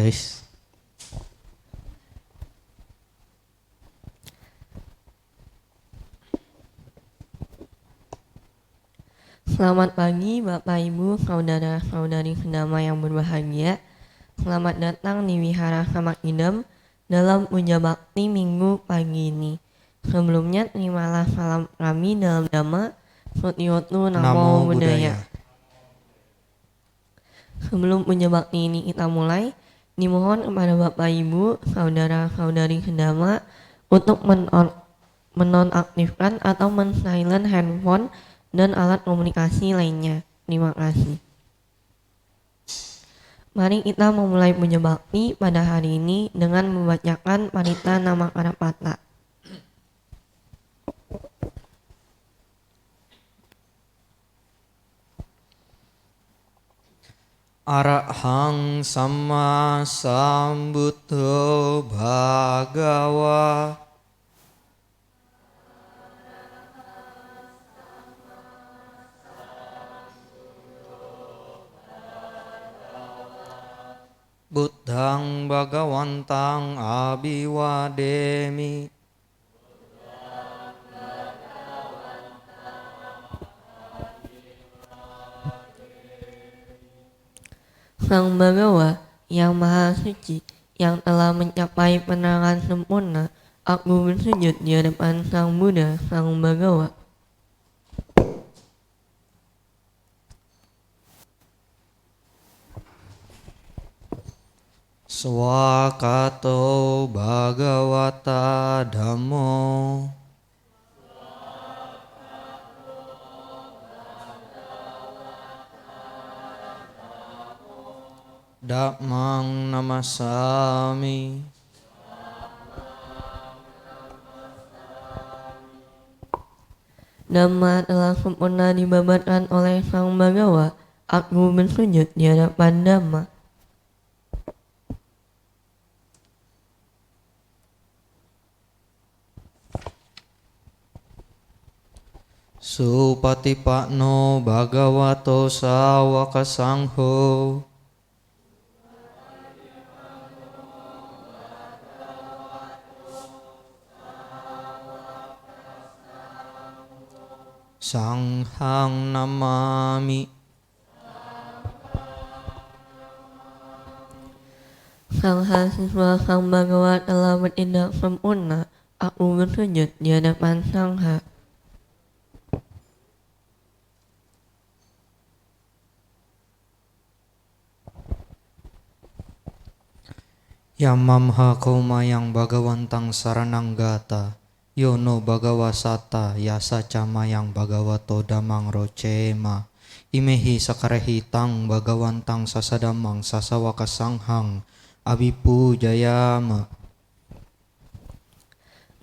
Tes. Selamat pagi Bapak Ibu, saudara-saudari sedama yang berbahagia. Selamat datang di Wihara Samak Idam dalam puja bakti minggu pagi ini. Sebelumnya terimalah salam kami dalam nama Sutyotu Namo Buddhaya. Sebelum puja bakti ini kita mulai, dimohon kepada Bapak Ibu, saudara-saudari sedama untuk menonaktifkan atau men-silent handphone dan alat komunikasi lainnya. Terima kasih. Mari kita memulai puja bakti pada hari ini dengan membacakan Parita Namakarapata. Arahang Samma Sambuddho Bhagawa. Buddhang Bhagawantang Abhiwademi. Sang Bhagawa yang Maha Suci, yang telah mencapai penerangan sempurna, aku bersujud di hadapan Sang Buddha, Sang Bhagawa. Swakato Bhagavata Dhammo. Dhammang namasami. Dhamma telah sempurna dibabarkan oleh Sang Bhagawa, aku bersujud di hadapan Dhamma. Supatipakno Bhagavato Sawaka Sangho. Sanghang namami. Sang siswa Sang Bhagawa telah bertindak sempurna, aku bersujud di hadapan Sangha. Yamamha koma yang Bhagawantang sarananggata. Yono Bhagawasata yasa cama yang Bhagavato damang rocema. Imehi sakarehi tang Bhagawantang sasadamang sasawaka sanghang. Abipu jayama.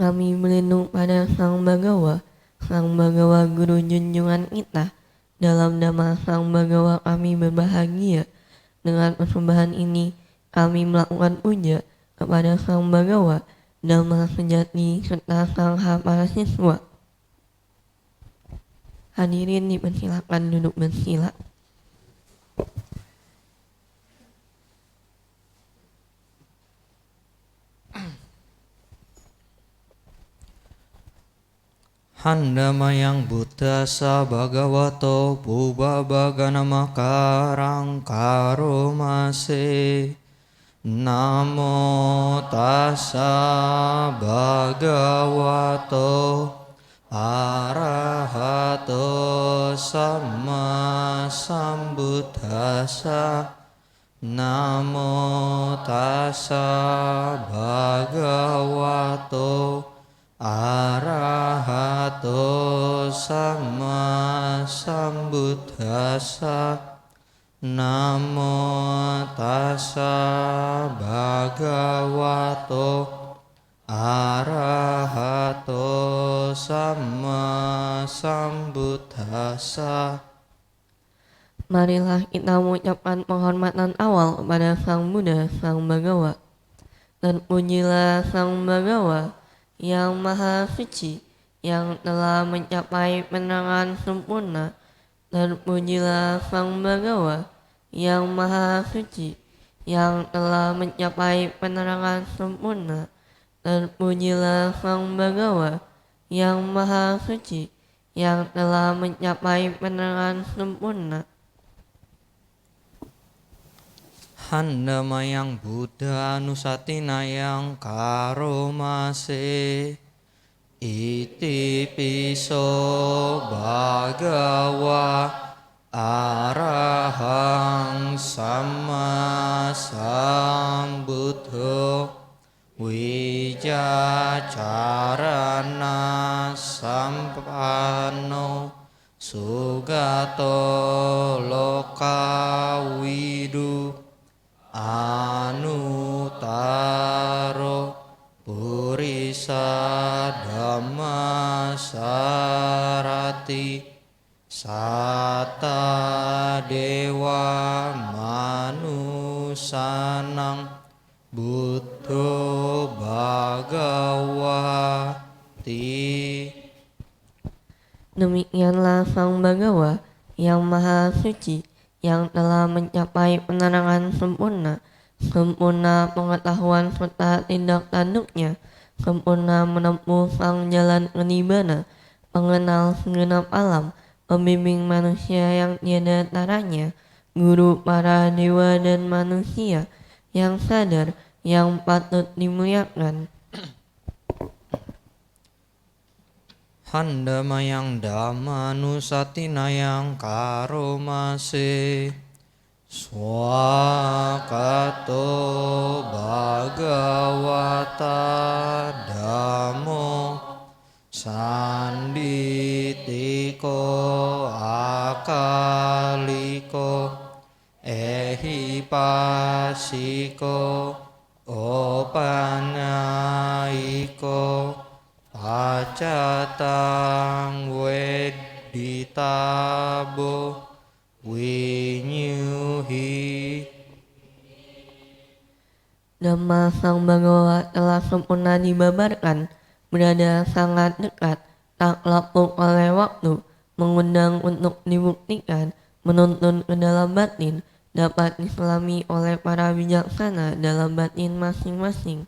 Kami berlindung pada Sang Bhagawa Guru junjungan kita. Dalam nama Sang Bhagawa kami berbahagia. Dengan persembahan ini kami melakukan puja kepada Sang Bhagawa, Dhamma sejati serta Sangha para siswa. Hadirin dipersilakan duduk bersila. Handamayang Buddhasa Bhagavato Pubbabhaganamakarang Karomase. Namo tassa bhagavato arahato samma sambuddhassa. Namo tassa bhagavato arahato samma sambuddhassa. Namo tassa bhagavato arahato samma sambuddhassa. Marilah kita mengucapkan penghormatan awal kepada Sang Buddha, Sang Bhagawa. Terpujilah Sang Bhagawa yang Maha Suci, yang telah mencapai penerangan sempurna. Terpujilah Sang Bhagawa yang Maha Suci, yang telah mencapai penerangan sempurna. Terpujilah Sang Bagawa yang Maha Suci yang telah mencapai penerangan sempurna. Handamayang Buddha Anusatinayang Karomase Iti piso bhagawa arahang sama sambuddho wijacarana sampanno sugato lokawidu anutaro purisa dhamma sarati sata dewa manusanang buddho bhagawati. Demikianlah Sang Bagawa yang Maha Suci yang telah mencapai penerangan sempurna, sempurna pengetahuan serta tindak tanduknya, sempurna menempuh sang jalan nirvana, pengenal segenap alam, pembimbing manusia yang tiada taranya, guru para dewa dan manusia, yang sadar, yang patut dimuliakan. Handamayang Dhammanusatinayang Karomase Swakato Bhagavata Dhammo Sanditiko Akaliko Ehipasiko Opanaiko Pacatang weditabo winyuhi. Dhamma Sang Bagawa telah sempurna dibabarkan, berada sangat dekat, tak lapuk oleh waktu, mengundang untuk dibuktikan, menuntun ke dalam batin, dapat diselami oleh para bijaksana dalam batin masing-masing.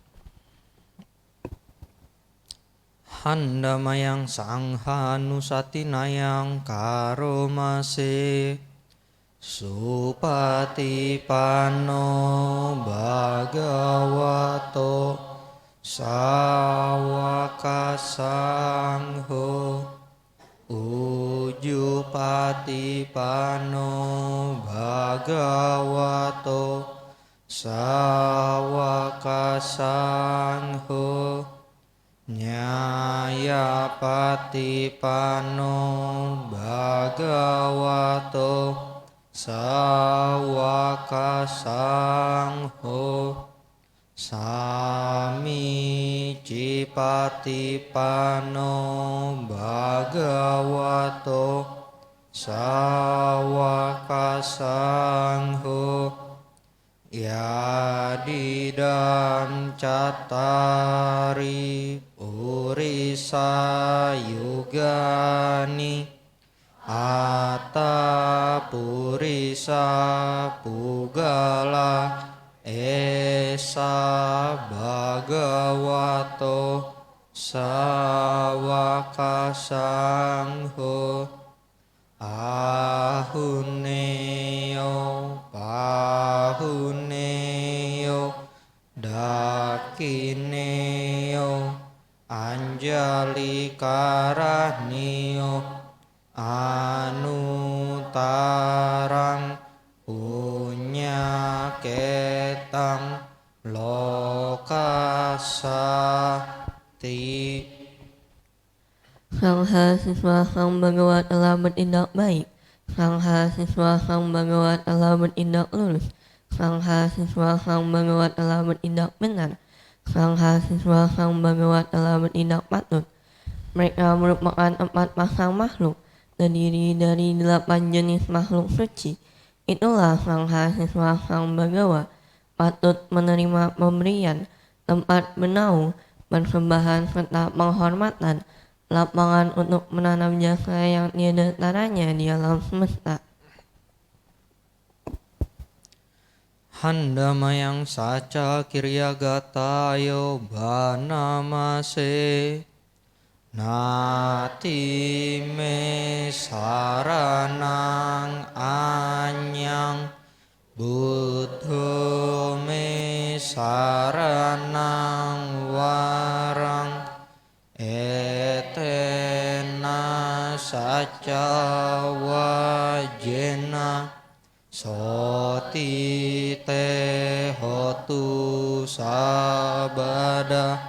Handamayang Sanghanusatinayang Karomase Supatipanno Bhagavato Sawaka Sangho Ujupatipanno Bhagavato Sawaka Sangho Nyayapatipanno Bhagavato Sawaka Sangho Samicipatipanno Bhagavato Sawaka Sangho Yadidam Cattari Purisa Yugani Atta Purisa Pugala Esa Bhagavato Sawaka Sangho Ahunneyo Pahunneyo Dakineyo Anjali Karahniyo Anutarang Punyaketang Lokasati. Sang siswa Sang Bagawa telah bertindak baik. Sang siswa Sang Bagawa telah bertindak lurus. Sang siswa Sang Bagawa telah bertindak benar. Sang siswa Sang Bagawa telah bertindak patut. Mereka merupakan 4 pasang makhluk, terdiri dari 8 jenis makhluk suci. Itulah Sang siswa Sang Bagawa, patut menerima pemberian, tempat bernaung, persembahan serta penghormatan, lapangan untuk menanam jasa yang tiada taranya di alam semesta. Handamayang saca kirya gatayo banamase. Nati me saranang anyang Buddho me saranang warang Etena saca wajena Soti te hotu sabada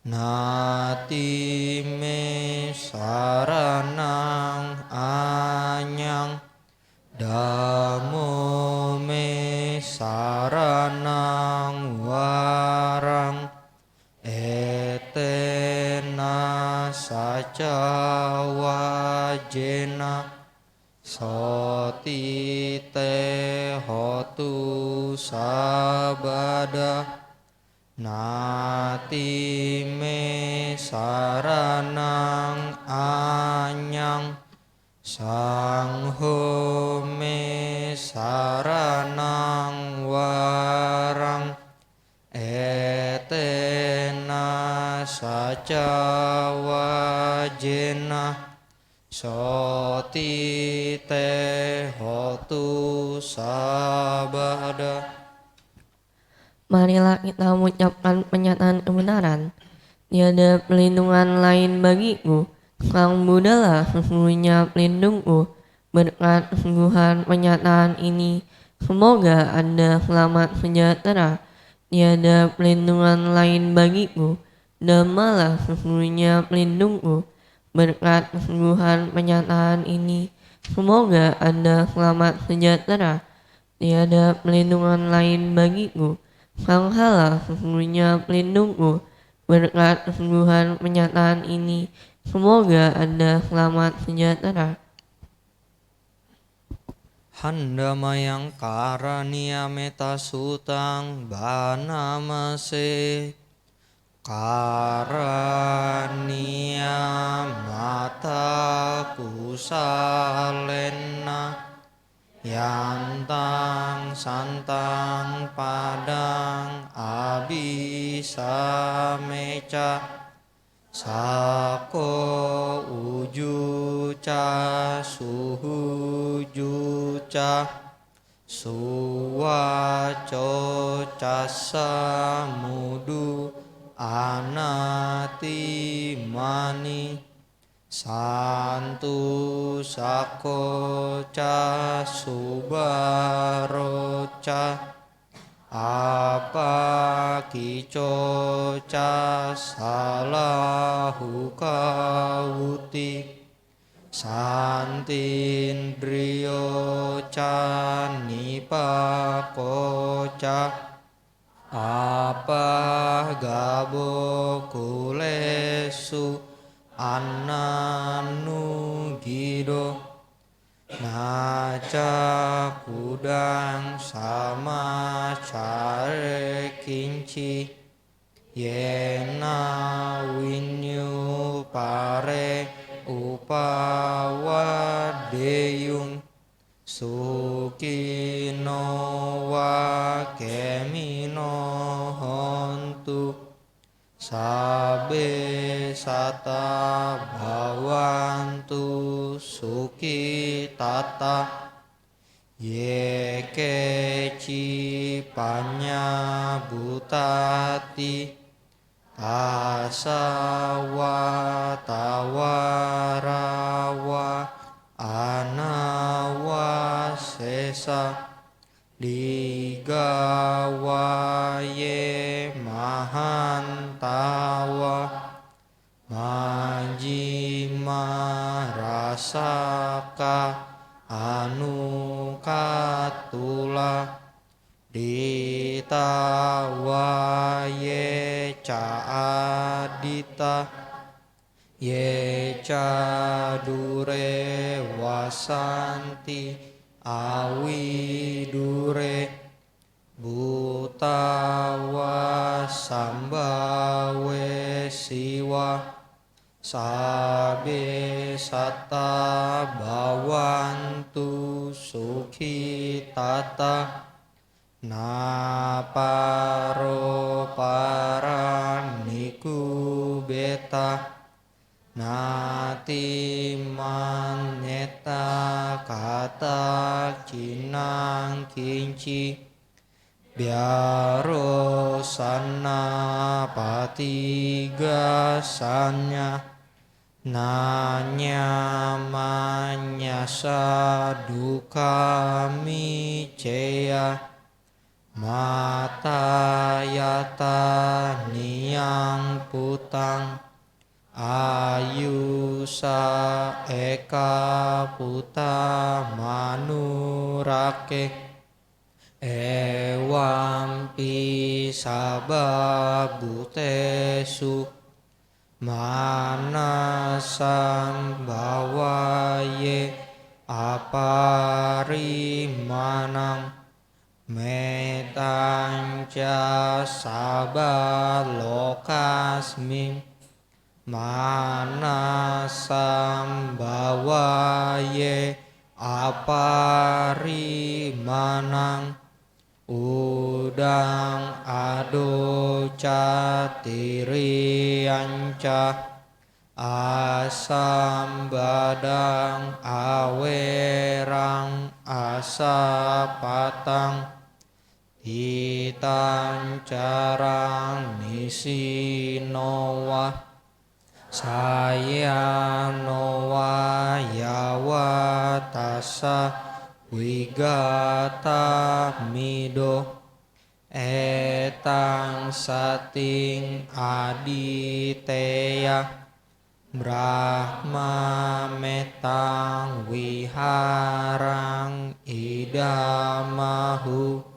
Nati me saranang anyang Damo me saranang warang Etena saca wajena Soti te hotu sabada Nati me saranang anyang Sangho me saranang warang Etena saca wajena Soti te hotu sabada. Marilah kita mengucapkan pernyataan kebenaran. Tiada perlindungan lain bagiku. Sang Buddhalah sesungguhnya pelindungku. Berkat kesungguhan pernyataan ini, semoga Anda selamat sejahtera. Tiada perlindungan lain bagiku. Dhammalah sesungguhnya pelindungku. Berkat kesungguhan pernyataan ini, semoga Anda selamat sejahtera. Tiada perlindungan lain bagiku. Sanghalah sesungguhnya pelindungku. Berkat kesungguhan pernyataan ini, semoga Anda selamat sejahtera. Handamayang karania meta sutang banamase. Karania mata kusalena Yantang santang padang abisa meca Sako ujuca suhujuca Suwaco casa mudu anati mani Santu sakoca subaroca Apa kicoca salahu kawuti Santindriyoca nipakoca Apa gabo kulesu Ananu gido Naca kudang sama care kinci Yena winyu pare upawadeyung Sukino wa kemino hontu Sabe sata bhavantu suki tata Yekeci panya butati Asawa tawarawa anawa sesa Digawaye mahantawa Majima rasaka anukatula Ditawaye caadita Ye cadure wasanti awidure Butawa sambawe siwa Sabe sata bhavantu sukhi tata na paro paraniku beta nati manyeta kata cinang kinci biaro sana patigasanya nanya manyasa duka miceya mata yata niyang putang ayusa eka puta manurake ewampi sababutesu manasam bawaye aparimanang metanca sabalokasming manasam bawaye aparimanang udang ado catirianca asam badang awerang asapatang Titan carang nisinowa sayanowa yawatasa wigata mido etang sating aditeya Brahma metang wiharang idamahu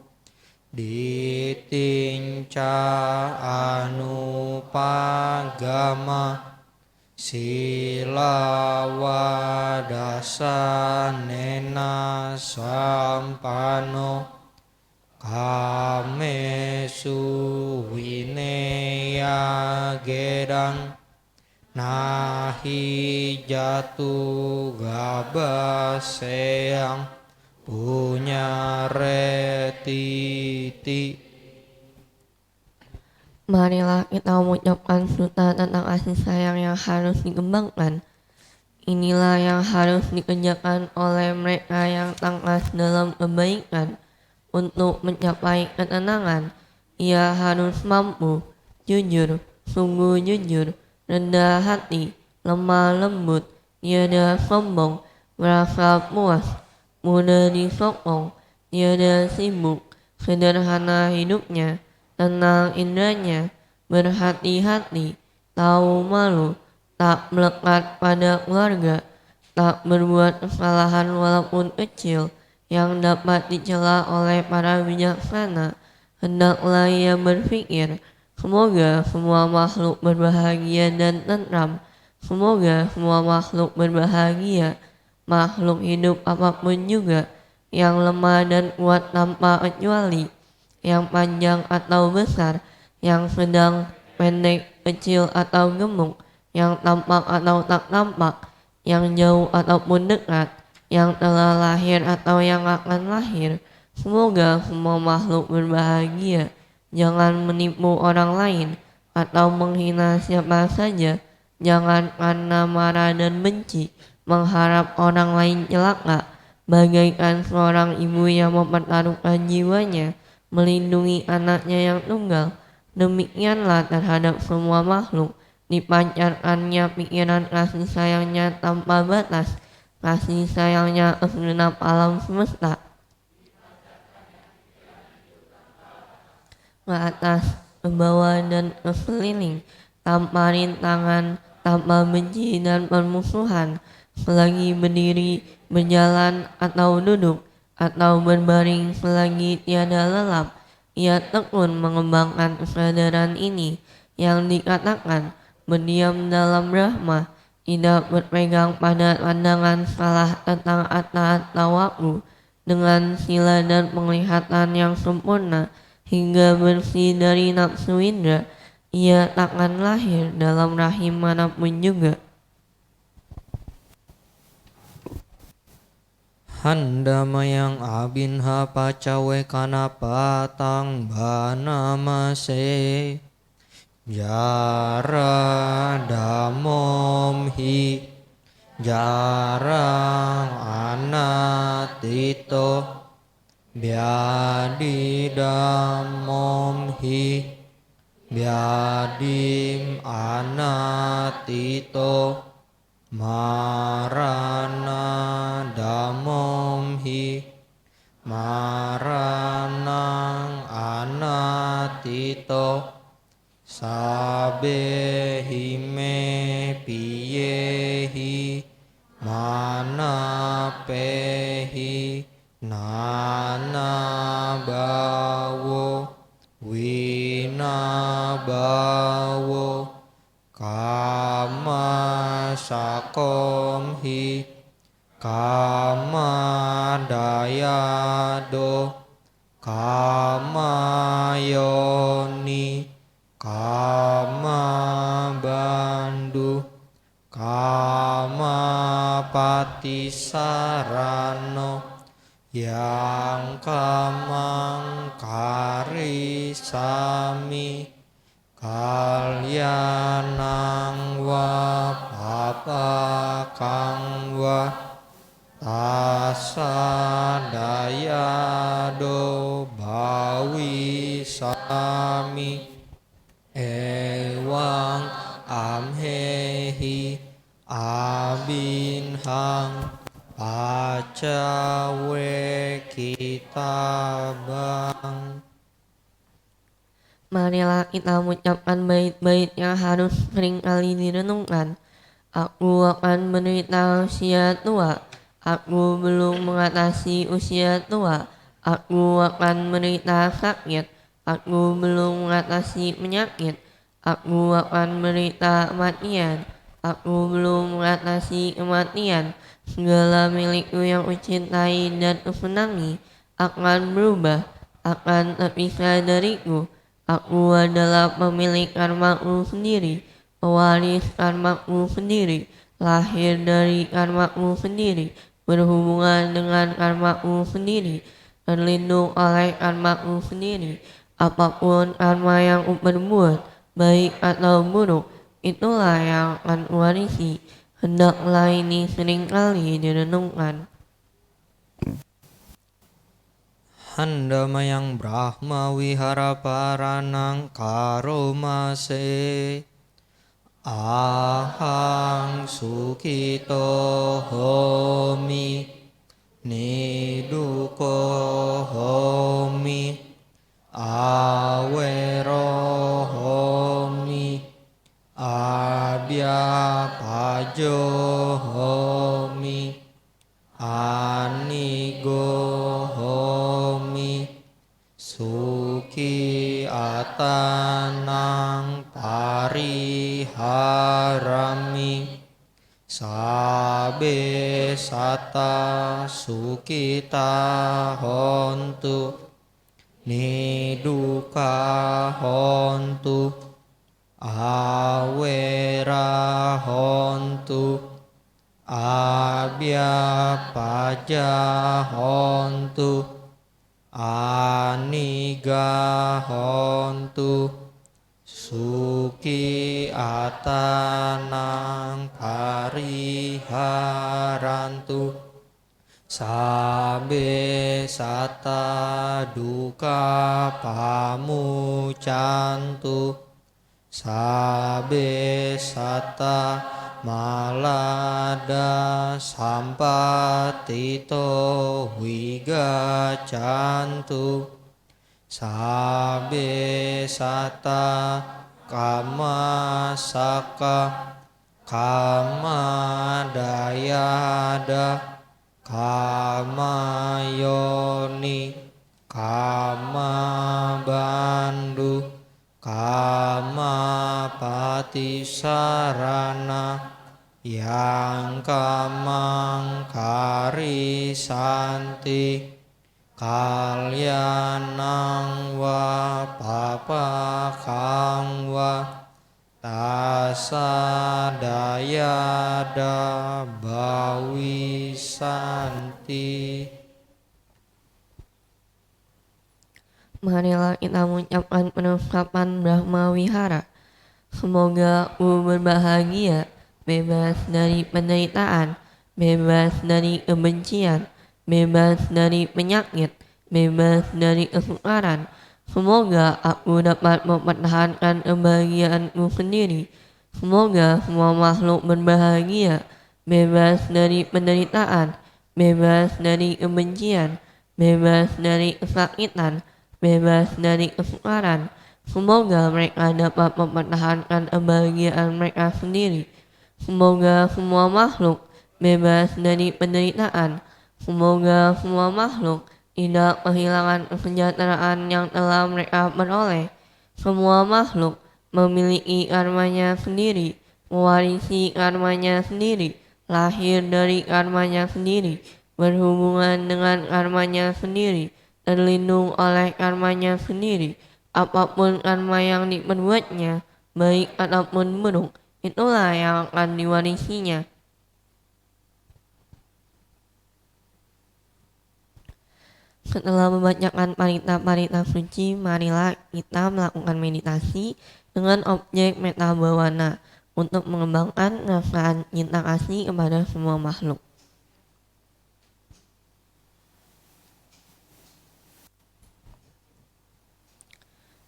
ditinca anupagama silawadasa sampano kamesu wineya gedang nahi jatu gabaseang punya retiti. Marilah kita mengucapkan suta tentang kasih sayang yang harus dikembangkan. Inilah yang harus dikerjakan oleh mereka yang tangkas dalam kebaikan. Untuk mencapai ketenangan, ia harus mampu, jujur, sungguh jujur, rendah hati, lemah lembut, tiada sombong, merasa puas, mudah disokong, tiada sibuk, sederhana hidupnya, tenang indranya, berhati-hati, tahu malu, tak melekat pada keluarga, tak berbuat kesalahan walaupun kecil yang dapat dicela oleh para bijaksana. Hendaklah ia berpikir, semoga semua makhluk berbahagia dan tentram, semoga semua makhluk berbahagia. Makhluk hidup apapun juga, yang lemah dan kuat tanpa kecuali, yang panjang atau besar, yang sedang, pendek, kecil atau gemuk, yang tampak atau tak tampak, yang jauh ataupun dekat, yang telah lahir atau yang akan lahir. Semoga semua makhluk berbahagia. Jangan menipu orang lain atau menghina siapa saja. Jangan karena marah dan benci mengharap orang lain celaka, bagaikan seorang ibu yang mempertaruhkan jiwanya melindungi anaknya yang tunggal. Demikianlah terhadap semua makhluk dipancarkannya pikiran kasih sayangnya tanpa batas, kasih sayangnya segenap alam semesta. Ke atas, ke bawah dan ke sekeliling, tanpa rintangan, tanpa benci dan permusuhan. Selagi berdiri, berjalan atau duduk, atau berbaring, selagi tiada lelap, ia tekun mengembangkan kesadaran ini yang dikatakan berdiam dalam rahmah, tidak berpegang pada pandangan salah tentang atta atau aku, dengan sila dan penglihatan yang sempurna hingga bersih dari nafsu indra. Ia takkan lahir dalam rahim manapun juga. Handamayang abinha pacawe kanapatang banamase jara damom hi jarang anatito biadi damom hi biadim anatito marana damom hi maranang anatito sabehime piyehi manapehi nanabawo winabawo kama sakom hi kama dayado kama yoni kama bandu kama patisarano yang kamang karisami kalyanang wa papakang wa tasadayado bawi sami ewang amhehi abinhang pacawe kitabang. Marilah kita mengucapkan bait-bait yang harus sering kali direnungkan. Aku akan menderita usia tua. Aku belum mengatasi usia tua. Aku akan menderita sakit. Aku belum mengatasi penyakit. Aku akan menderita kematian. Aku belum mengatasi kematian. Segala milikku yang kucintai dan kusenangi akan berubah, akan terpisah dariku. Aku adalah pemilik karmaku sendiri, pewaris karmaku sendiri, lahir dari karmaku sendiri, berhubungan dengan karmaku sendiri, terlindung oleh karmaku sendiri. Apapun karma yang kuperbuat, baik atau buruk, itulah yang akan kuwarisi. Hendaklah ini seringkali direnungkan. Handamayang Brahma wihara paranang karomase ahang sukito homi niduko homi awero homi abya pajo homi anigo homi suki atanang pariharami sabe sata sukita hontu niduka hontu awera hontu abya paja hontu aniga hontu suki atanang pariharantu sabe sata duka pamucantu sabe sata malada sampatito wigacantu sabe sata kama saka kama dayada kama yoni kama bandu kama patisarana yang kamang karisanti kalyanang wa papakang wa tassa dayada bawisanti. Marilah kita mengucapkan penetapan Brahma Wihara. Semoga berbahagia, bebas dari penderitaan, bebas dari kebencian, bebas dari penyakit, bebas dari kesukaran. Semoga aku dapat mempertahankan kebahagiaanku sendiri. Semoga semua makhluk berbahagia, bebas dari penderitaan, bebas dari kebencian, bebas dari kesakitan, bebas dari kesukaran. Semoga mereka dapat mempertahankan kebahagiaan mereka sendiri. Semoga semua makhluk bebas dari penderitaan. Semoga semua makhluk tidak kehilangan kesejahteraan yang telah mereka peroleh. Semua makhluk memiliki karmanya sendiri, mewarisi karmanya sendiri, lahir dari karmanya sendiri, berhubungan dengan karmanya sendiri, terlindung oleh karmanya sendiri. Apapun karma yang diperbuatnya, baik ataupun buruk, itulah yang akan diwarisinya. Setelah membacakan parita-parita suci, marilah kita melakukan meditasi dengan objek metta bawana untuk mengembangkan perasaan cinta kasih kepada semua makhluk.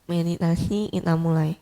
Meditasi kita mulai.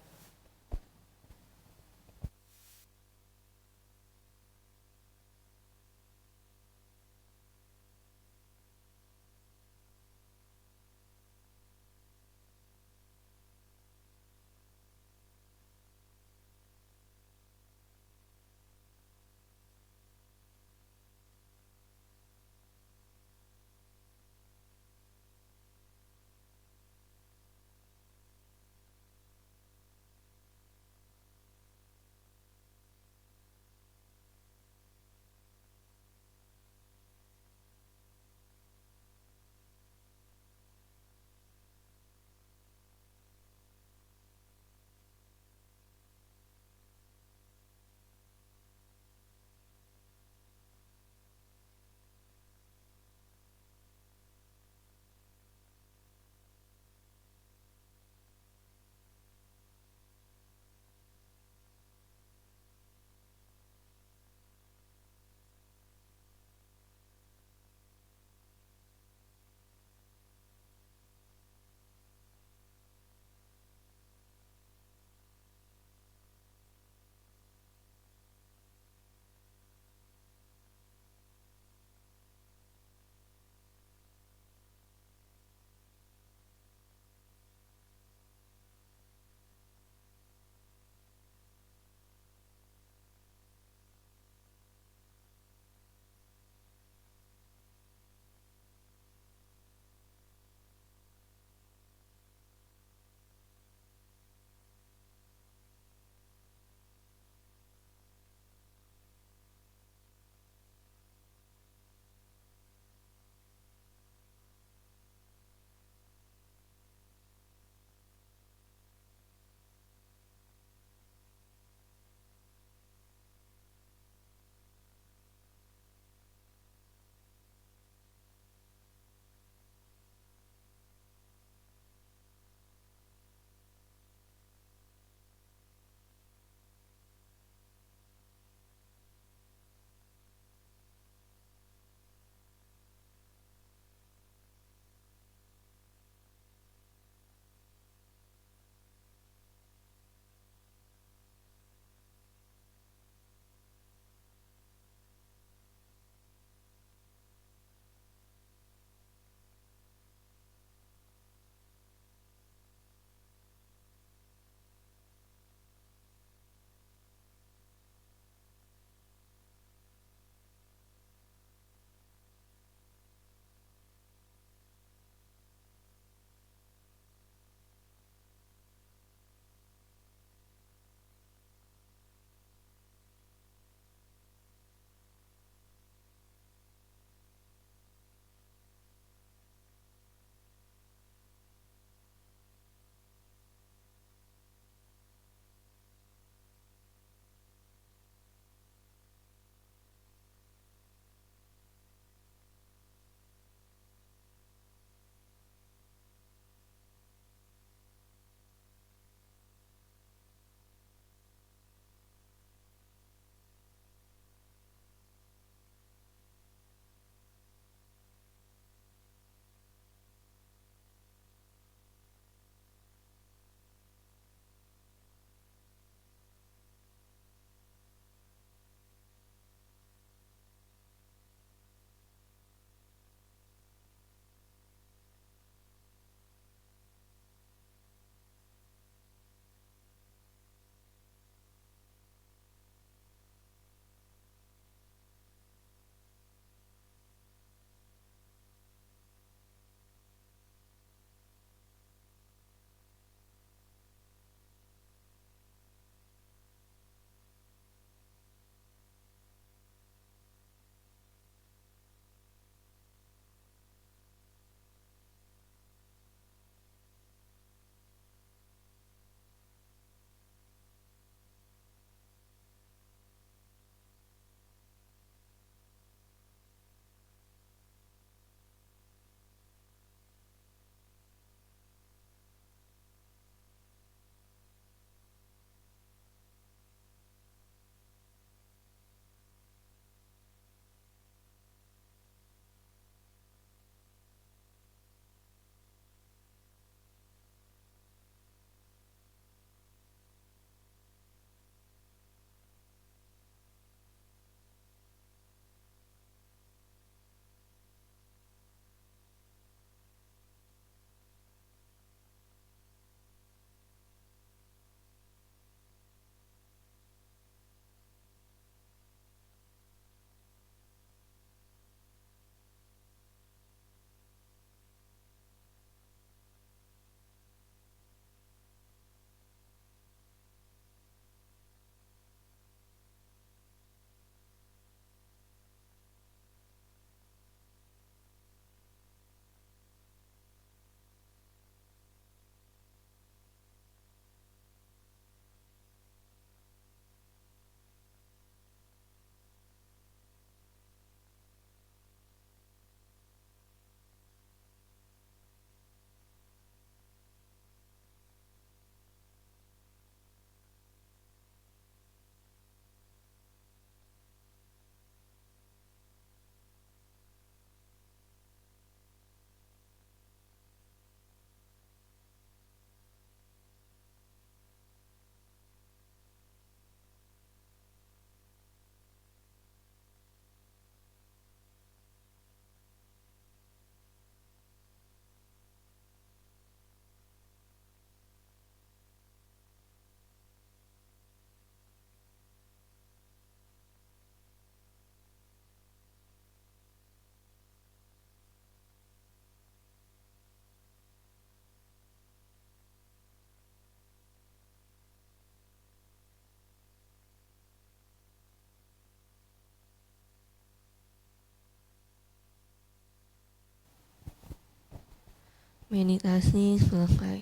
Meditasi selesai.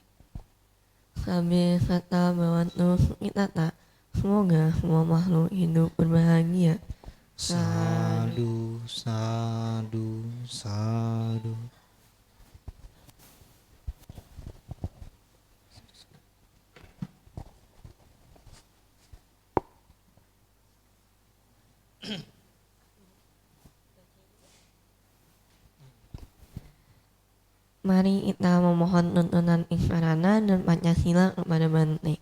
Sambil kata bawantu kita, semoga semua makhluk hidup berbahagia. Sadu, sadu, sadu. Mari kita memohon tuntunan Iswarana dan Pancasila kepada Bante.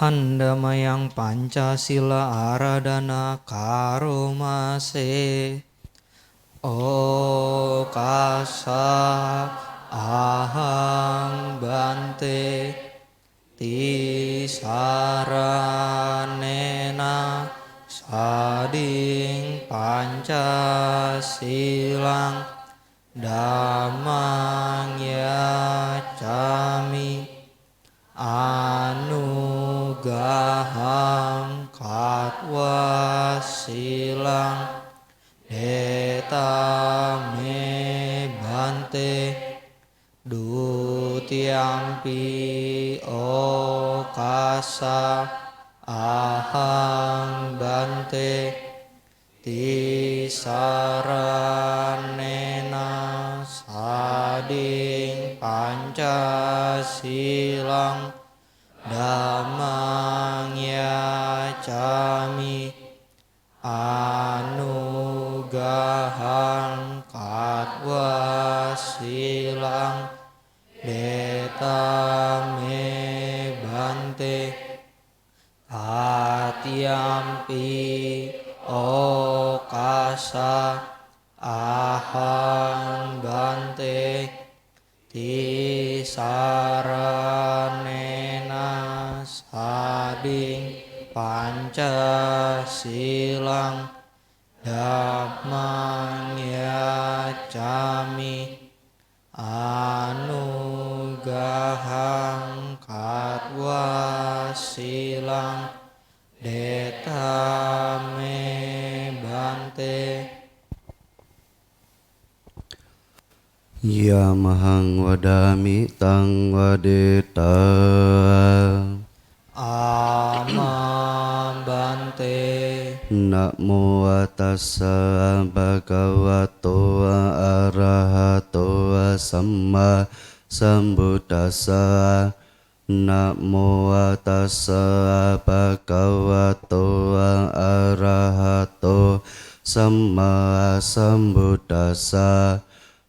Handamayang Pancasila Aradana Karomase Okasa Ahang Bante Tisaranena Sading Pancasilang Dhammang Yacami Anugahang Katwa Silang Detame Bante Dutiampi Okasa Ahang Bante Tisaranena Sading Pancasilang Dhammang Yacami Anugahang Katwa Silang Detame Bante Atiampi Okasa Ahang Bante Tisaranena Sading Pancasilang Dhammang Yacami Anugahang Katwa Silang Detame Bante Yamahang wadami tang wadeta Amam Bante Namo tassa bhagavato arahato samma sambuddhassa Namo tassa bhagavato arahato samma sambuddhassa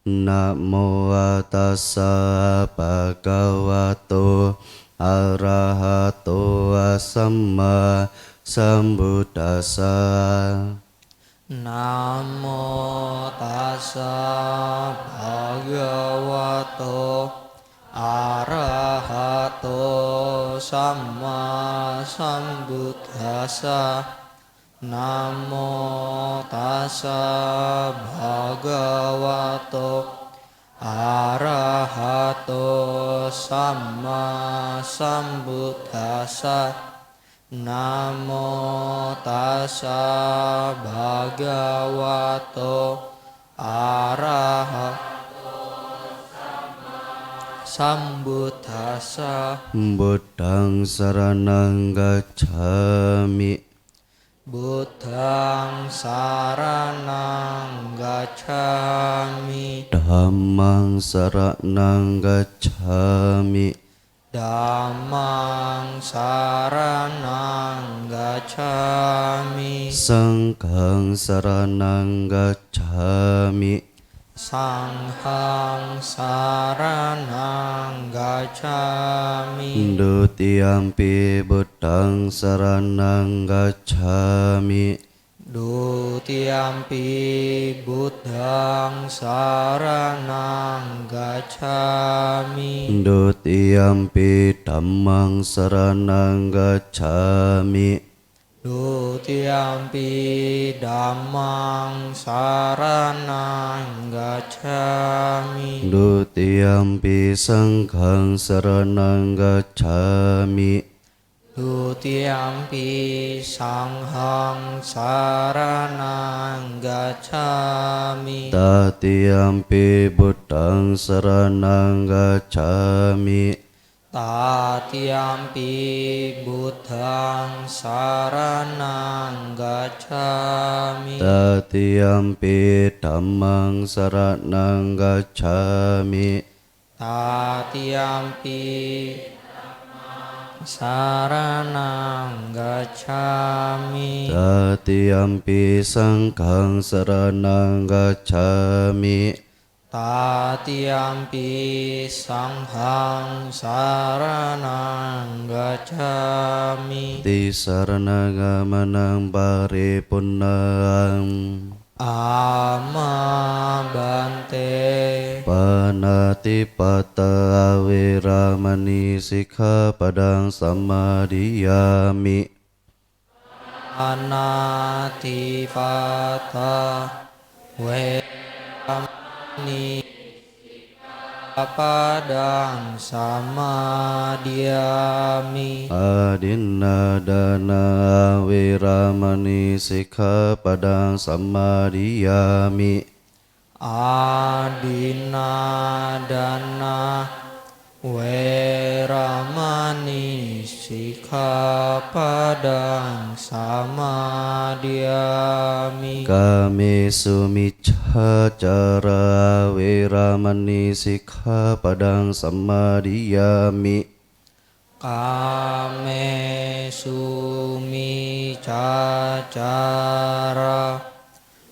Namo tassa bhagavato arahato samma sambuddhassa Namo tassa bhagavato arahato samma sambuddhassa Namo tassa bhagavato arahato samma sambuddhassa Namo tassa bhagavato arahato sambuddhassa Buddhang saranang gacchami Buddhang saranang gacchami Dhammang saranang gacchami Dhammang saranang gacchami Sanghang saranang gacchami Sanghang saranang gacchami Dutiyampi buddhang saranang gacchami Dutiyampi buddhang saranang gacchami Dutiyampi dhammang saranang gacchami Dutiyampi dhammang saranang gacchami. Dutiyampi sanghang saranang gacchami. Dutiyampi sanghang saranang gacchami. Tatiyampi buddhang saranang gacchami. Tatiyampi buddhang saranang gacchami. Tatiyampi dhammang saranang gacchami. Tatiyampi saranang gacchami. Tatiyampi sanghang saranang gacchami. Tatiyampi sanghang saranang gacchami. Tisaranagamanaṃ paripunnaṃ. Amabante. Panatipata awiramani sikkhapadang sammadiyami. Anatipata ni padang samadiyami. Adinadana awiramani sikkhapadang sammadiyami. Adinadana weramani sikkhapadang samadiyami. Kamesu miccacara awiramani sikkhapadang sammadiyami. Kamesu micacara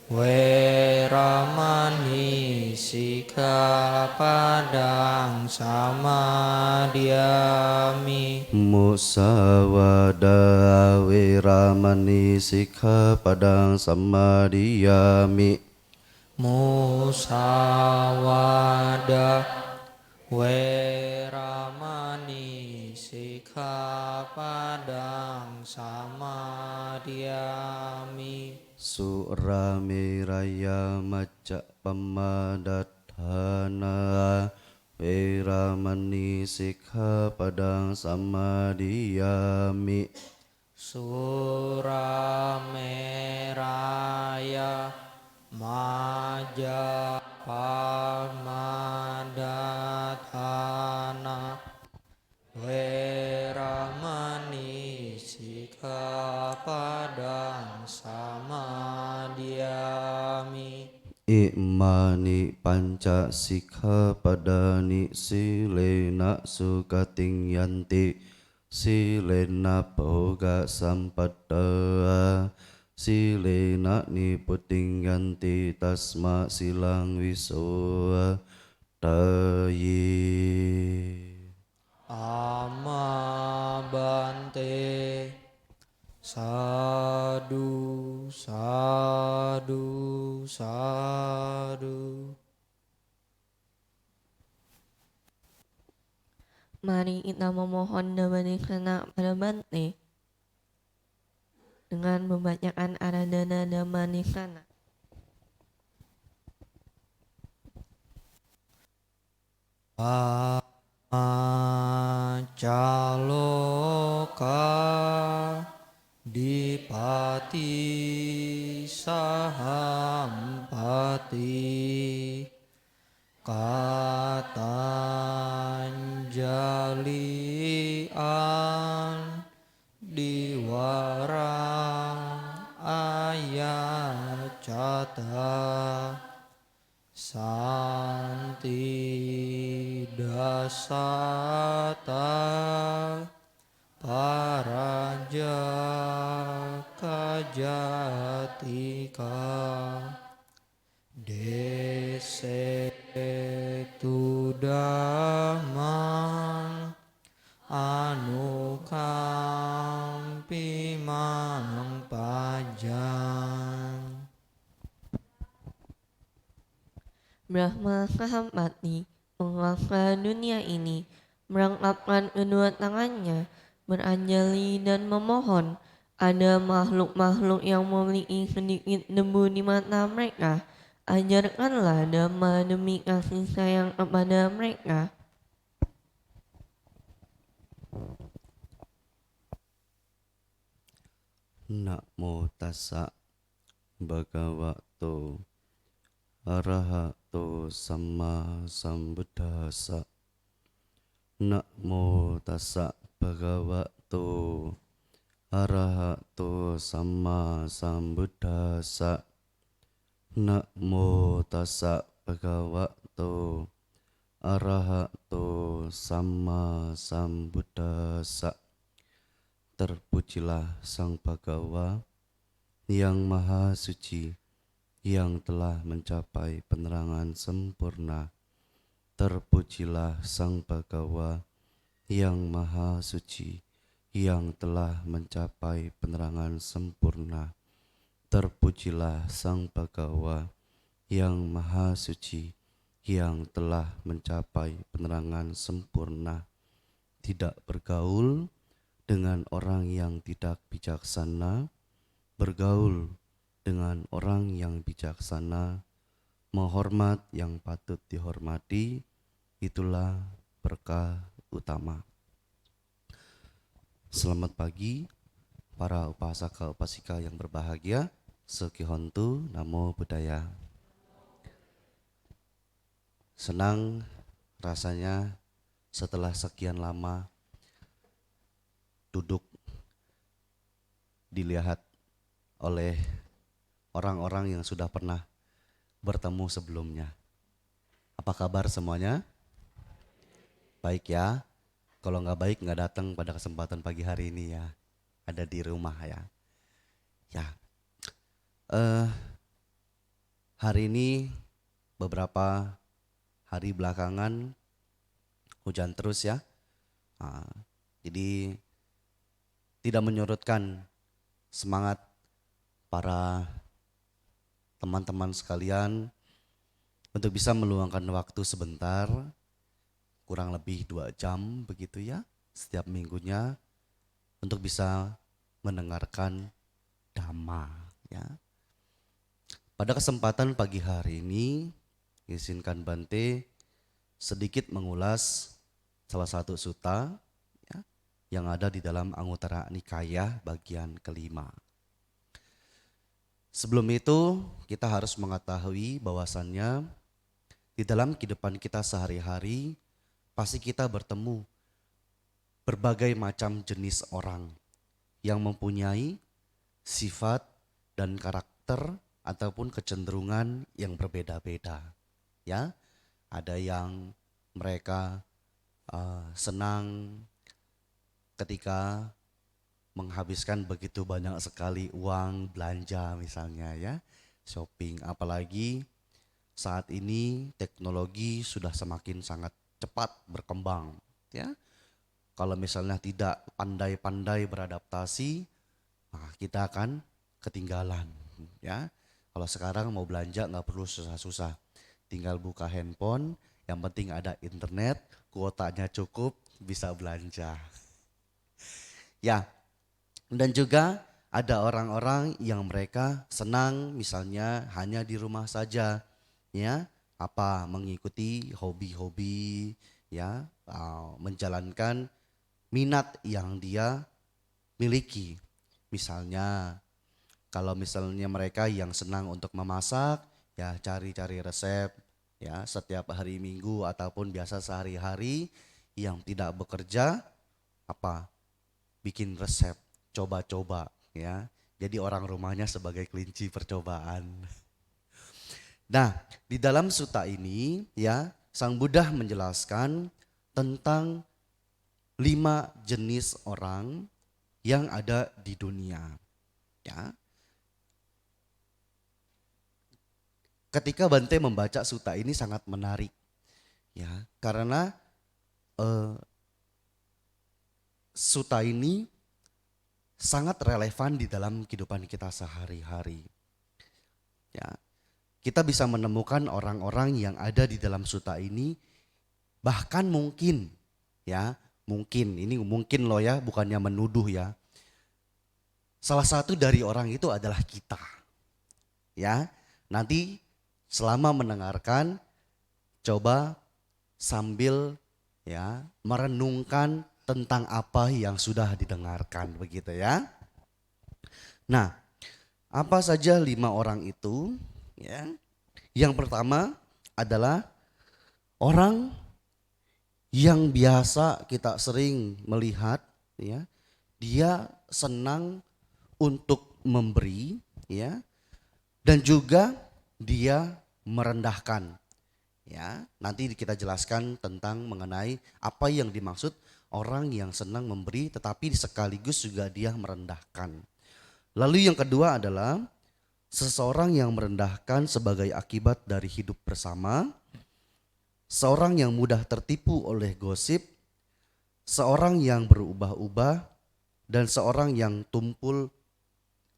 weramani sikkhapadang samadiyami. Musawada awiramani sikkhapadang sammadiyami. Musawada weramani sikkhapadang samadiyami. Suramiraya macca pamadatthana weramani sikkhapadang sammadiyami. Surameraya majapamadatthana weramani sikkhapadang samadiyami. Imani panca sikkhapadani silena sukating yanti. Silena bhoga sampada. Silena niputing yanti tasma silang wiso tayi. Amabante. Sadu, sadu, sadu. Mari kita memohon Dhammanikana pada Bante dengan membacakan Aradhana Dhammanikana. Caloka dipati sahampati katanjalian diwarang ayacata santi dasata paraja kajatika desetu damang anukampi mang pajang. Brahma Sahampati menguasa dunia ini, merangkapkan kedua tangannya, beranjali dan memohon Ada makhluk-makhluk yang memiliki sedikit debu di mata mereka. Ajarkanlah dhamma demi kasih sayang kepada mereka. Namo tassa bhagavato arahato sama sambuddhassa. Namo tassa bhagavato arahato sama sambuddhassa. Namo tassa bhagavato arahato sama sambuddhassa. Terpujilah Sang Bhagawa yang Maha Suci, yang telah mencapai penerangan sempurna. Terpujilah Sang Bhagawa yang Maha Suci, yang telah mencapai penerangan sempurna. Terpujilah Sang Bhagawa yang Maha Suci, yang telah mencapai penerangan sempurna. Tidak bergaul dengan orang yang tidak bijaksana, bergaul dengan orang yang bijaksana, menghormat yang patut dihormati, itulah berkah utama. Selamat pagi para upasaka upasika yang berbahagia. Sekihontu Namo Buddhaya. Senang rasanya setelah sekian lama duduk dilihat oleh orang-orang yang sudah pernah bertemu sebelumnya. Apa kabar semuanya? Baik ya. Kalau nggak baik nggak datang pada kesempatan pagi hari ini ya. Ada di rumah ya. Ya. Hari ini beberapa hari belakangan hujan terus ya. Jadi tidak menyurutkan semangat para teman-teman sekalian untuk bisa meluangkan waktu sebentar, kurang lebih 2 jam begitu ya, setiap minggunya untuk bisa mendengarkan Dhamma ya. Pada kesempatan pagi hari ini, izinkan Bante sedikit mengulas salah satu sutta yang ada di dalam Anguttara Nikaya bagian kelima. Sebelum itu kita harus mengetahui bahwasannya di dalam kehidupan kita sehari-hari pasti kita bertemu berbagai macam jenis orang yang mempunyai sifat dan karakter ataupun kecenderungan yang berbeda-beda. Ya, ada yang mereka senang ketika menghabiskan begitu banyak sekali uang belanja misalnya ya, shopping, apalagi saat ini teknologi sudah semakin sangat cepat berkembang ya. Kalau misalnya tidak pandai-pandai beradaptasi, nah kita akan ketinggalan ya. Kalau sekarang mau belanja nggak perlu susah-susah, tinggal buka handphone, yang penting ada internet, kuotanya cukup, bisa belanja. Ya, dan juga ada orang-orang yang mereka senang misalnya hanya di rumah saja, ya, mengikuti hobi-hobi, ya, menjalankan minat yang dia miliki. Misalnya, kalau misalnya mereka yang senang untuk memasak, ya cari-cari resep, ya setiap hari Minggu ataupun biasa sehari-hari. Yang tidak bekerja, bikin resep, coba-coba ya. Jadi orang rumahnya sebagai kelinci percobaan. Nah, di dalam sutta ini ya, Sang Buddha menjelaskan tentang 5 jenis orang yang ada di dunia. Ya. Ketika Bante membaca sutta ini sangat menarik. Ya, karena sutta ini sangat relevan di dalam kehidupan kita sehari-hari. Ya, kita bisa menemukan orang-orang yang ada di dalam sutta ini, bahkan mungkin, ya, mungkin ini mungkin loh ya, bukannya menuduh ya. Salah satu dari orang itu adalah kita. Ya, nanti selama mendengarkan coba sambil ya merenungkan tentang apa yang sudah didengarkan begitu ya. Nah, apa saja 5 orang itu? Ya. Yang pertama adalah orang yang biasa kita sering melihat ya, dia senang untuk memberi ya, dan juga dia merendahkan. Ya, nanti kita jelaskan tentang mengenai apa yang dimaksud orang yang senang memberi tetapi sekaligus juga dia merendahkan. Lalu yang kedua adalah seseorang yang merendahkan sebagai akibat dari hidup bersama, seorang yang mudah tertipu oleh gosip, seorang yang berubah-ubah, dan seorang yang tumpul,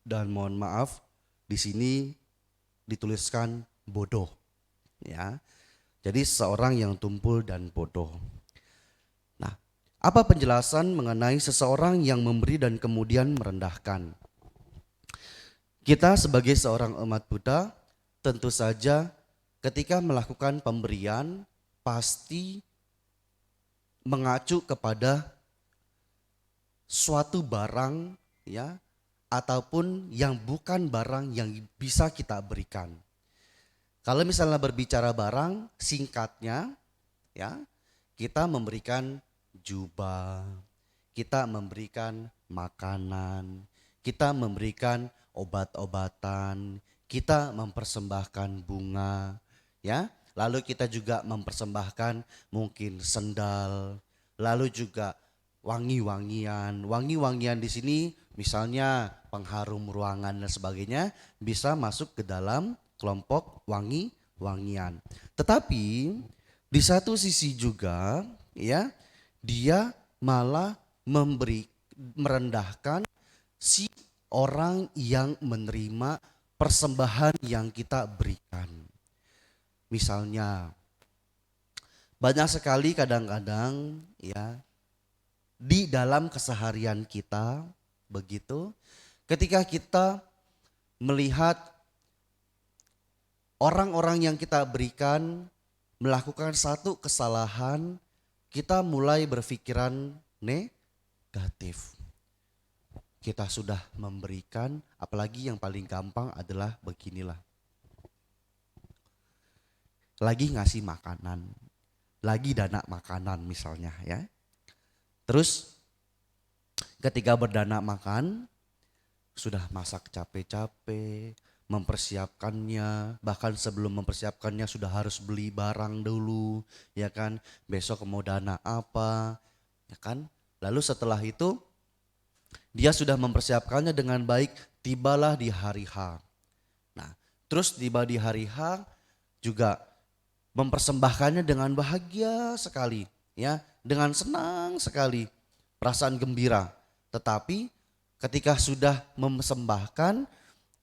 dan mohon maaf di sini dituliskan bodoh. Ya. Jadi seorang yang tumpul dan bodoh. Nah, apa penjelasan mengenai seseorang yang memberi dan kemudian merendahkan? Kita sebagai seorang umat Buddha tentu saja ketika melakukan pemberian pasti mengacu kepada suatu barang ya, ataupun yang bukan barang yang bisa kita berikan. Kalau misalnya berbicara barang, singkatnya ya, kita memberikan jubah, kita memberikan makanan, kita memberikan obat-obatan, kita mempersembahkan bunga ya. Lalu kita juga mempersembahkan mungkin sendal, lalu juga wangi-wangian. Wangi-wangian di sini misalnya pengharum ruangan dan sebagainya bisa masuk ke dalam kelompok wangi-wangian. Tetapi di satu sisi juga ya, dia malah merendahkan si orang yang menerima persembahan yang kita berikan. Misalnya banyak sekali kadang-kadang ya di dalam keseharian kita begitu, ketika kita melihat orang-orang yang kita berikan melakukan satu kesalahan, kita mulai berpikiran negatif. Kita sudah memberikan, apalagi yang paling gampang adalah beginilah. Lagi ngasih makanan, lagi dana makanan misalnya ya. Terus ketika berdana makan, sudah masak capek-capek, mempersiapkannya, bahkan sebelum mempersiapkannya sudah harus beli barang dulu, ya kan? Besok mau dana apa, ya kan? Lalu setelah itu dia sudah mempersiapkannya dengan baik, tibalah di hari H. Nah, terus tiba di hari H juga mempersembahkannya dengan bahagia sekali, ya, dengan senang sekali, perasaan gembira. Tetapi ketika sudah mempersembahkan,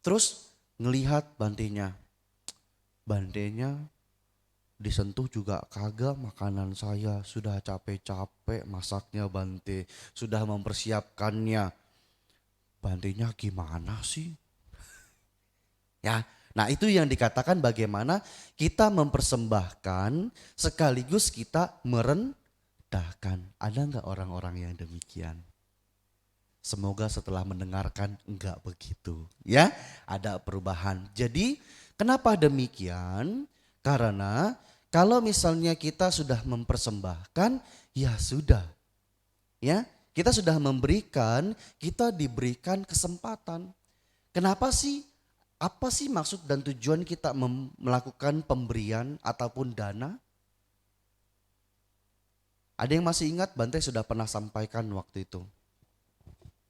terus ngelihat bantenya disentuh juga kagak makanan saya, sudah capek-capek masaknya Bante, sudah mempersiapkannya, bantenya gimana sih? Ya, nah itu yang dikatakan bagaimana kita mempersembahkan sekaligus kita merendahkan. Ada enggak orang-orang yang demikian? Semoga setelah mendengarkan enggak begitu ya, ada perubahan. Jadi kenapa demikian? Karena kalau misalnya kita sudah mempersembahkan, ya sudah. Ya, kita sudah memberikan, kita diberikan kesempatan. Kenapa sih? Apa sih maksud dan tujuan kita melakukan pemberian ataupun dana? Ada yang masih ingat Bante sudah pernah sampaikan waktu itu?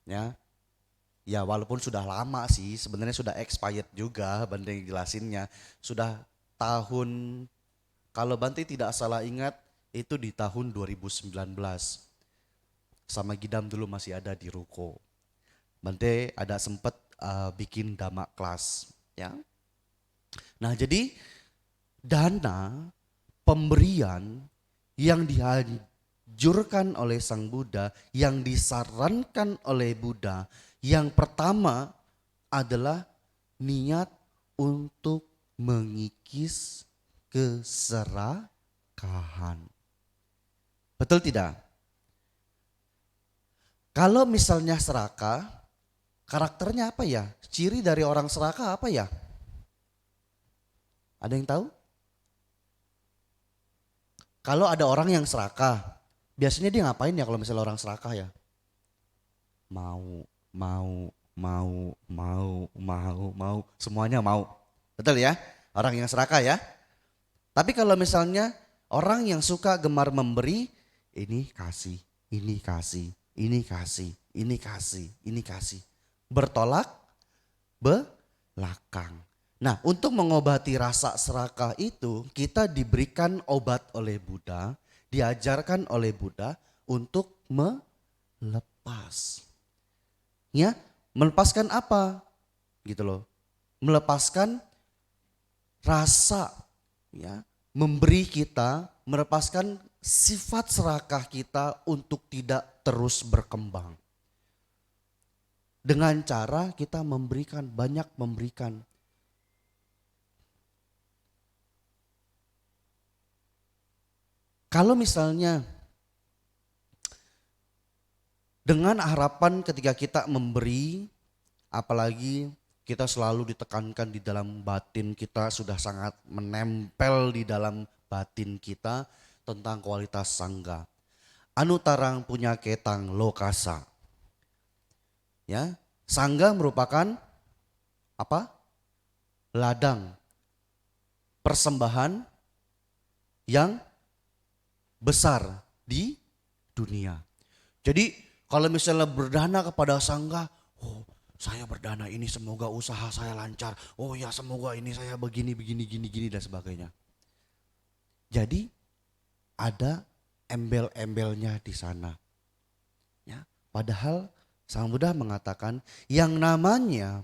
Ya walaupun sudah lama sih, sebenarnya sudah expired juga Bante jelasinnya. Sudah tahun, kalau Bante tidak salah ingat itu di tahun 2019. Sama Gidam dulu masih ada di Ruko. Bante ada sempat bikin dhamma kelas ya. Nah jadi dana pemberian yang dianjurkan oleh Sang Buddha, yang disarankan oleh Buddha, Yang pertama adalah niat untuk mengikis keserakahan. Betul tidak? Kalau misalnya serakah, karakternya apa ya? Ciri dari orang serakah apa ya? Ada yang tahu? Kalau ada orang yang serakah, biasanya dia ngapain ya kalau misalnya orang serakah ya? Mau, mau, semuanya mau. Betul ya? Orang yang serakah ya. Tapi kalau misalnya orang yang suka gemar memberi, ini kasih, ini kasih, ini kasih, ini kasih, ini kasih. Bertolak belakang. Nah, untuk mengobati rasa serakah itu, kita diberikan obat oleh Buddha, diajarkan oleh Buddha untuk melepas. Ya, melepaskan apa? Gitu loh. Melepaskan rasa, ya, memberi kita, melepaskan sifat serakah kita untuk tidak terus berkembang. Dengan cara kita memberikan, banyak memberikan. Kalau misalnya dengan harapan ketika kita memberi, apalagi kita selalu ditekankan di dalam batin kita, sudah sangat menempel di dalam batin kita tentang kualitas sangga. Anu tarang punya ketang lokasa. Ya, sangga merupakan apa? Ladang persembahan yang besar di dunia. Jadi kalau misalnya berdana kepada sangga, oh saya berdana ini semoga usaha saya lancar. Oh ya semoga ini saya begini gini dan sebagainya. Jadi ada embel-embelnya di sana. Ya, padahal Sang Buddha mengatakan yang namanya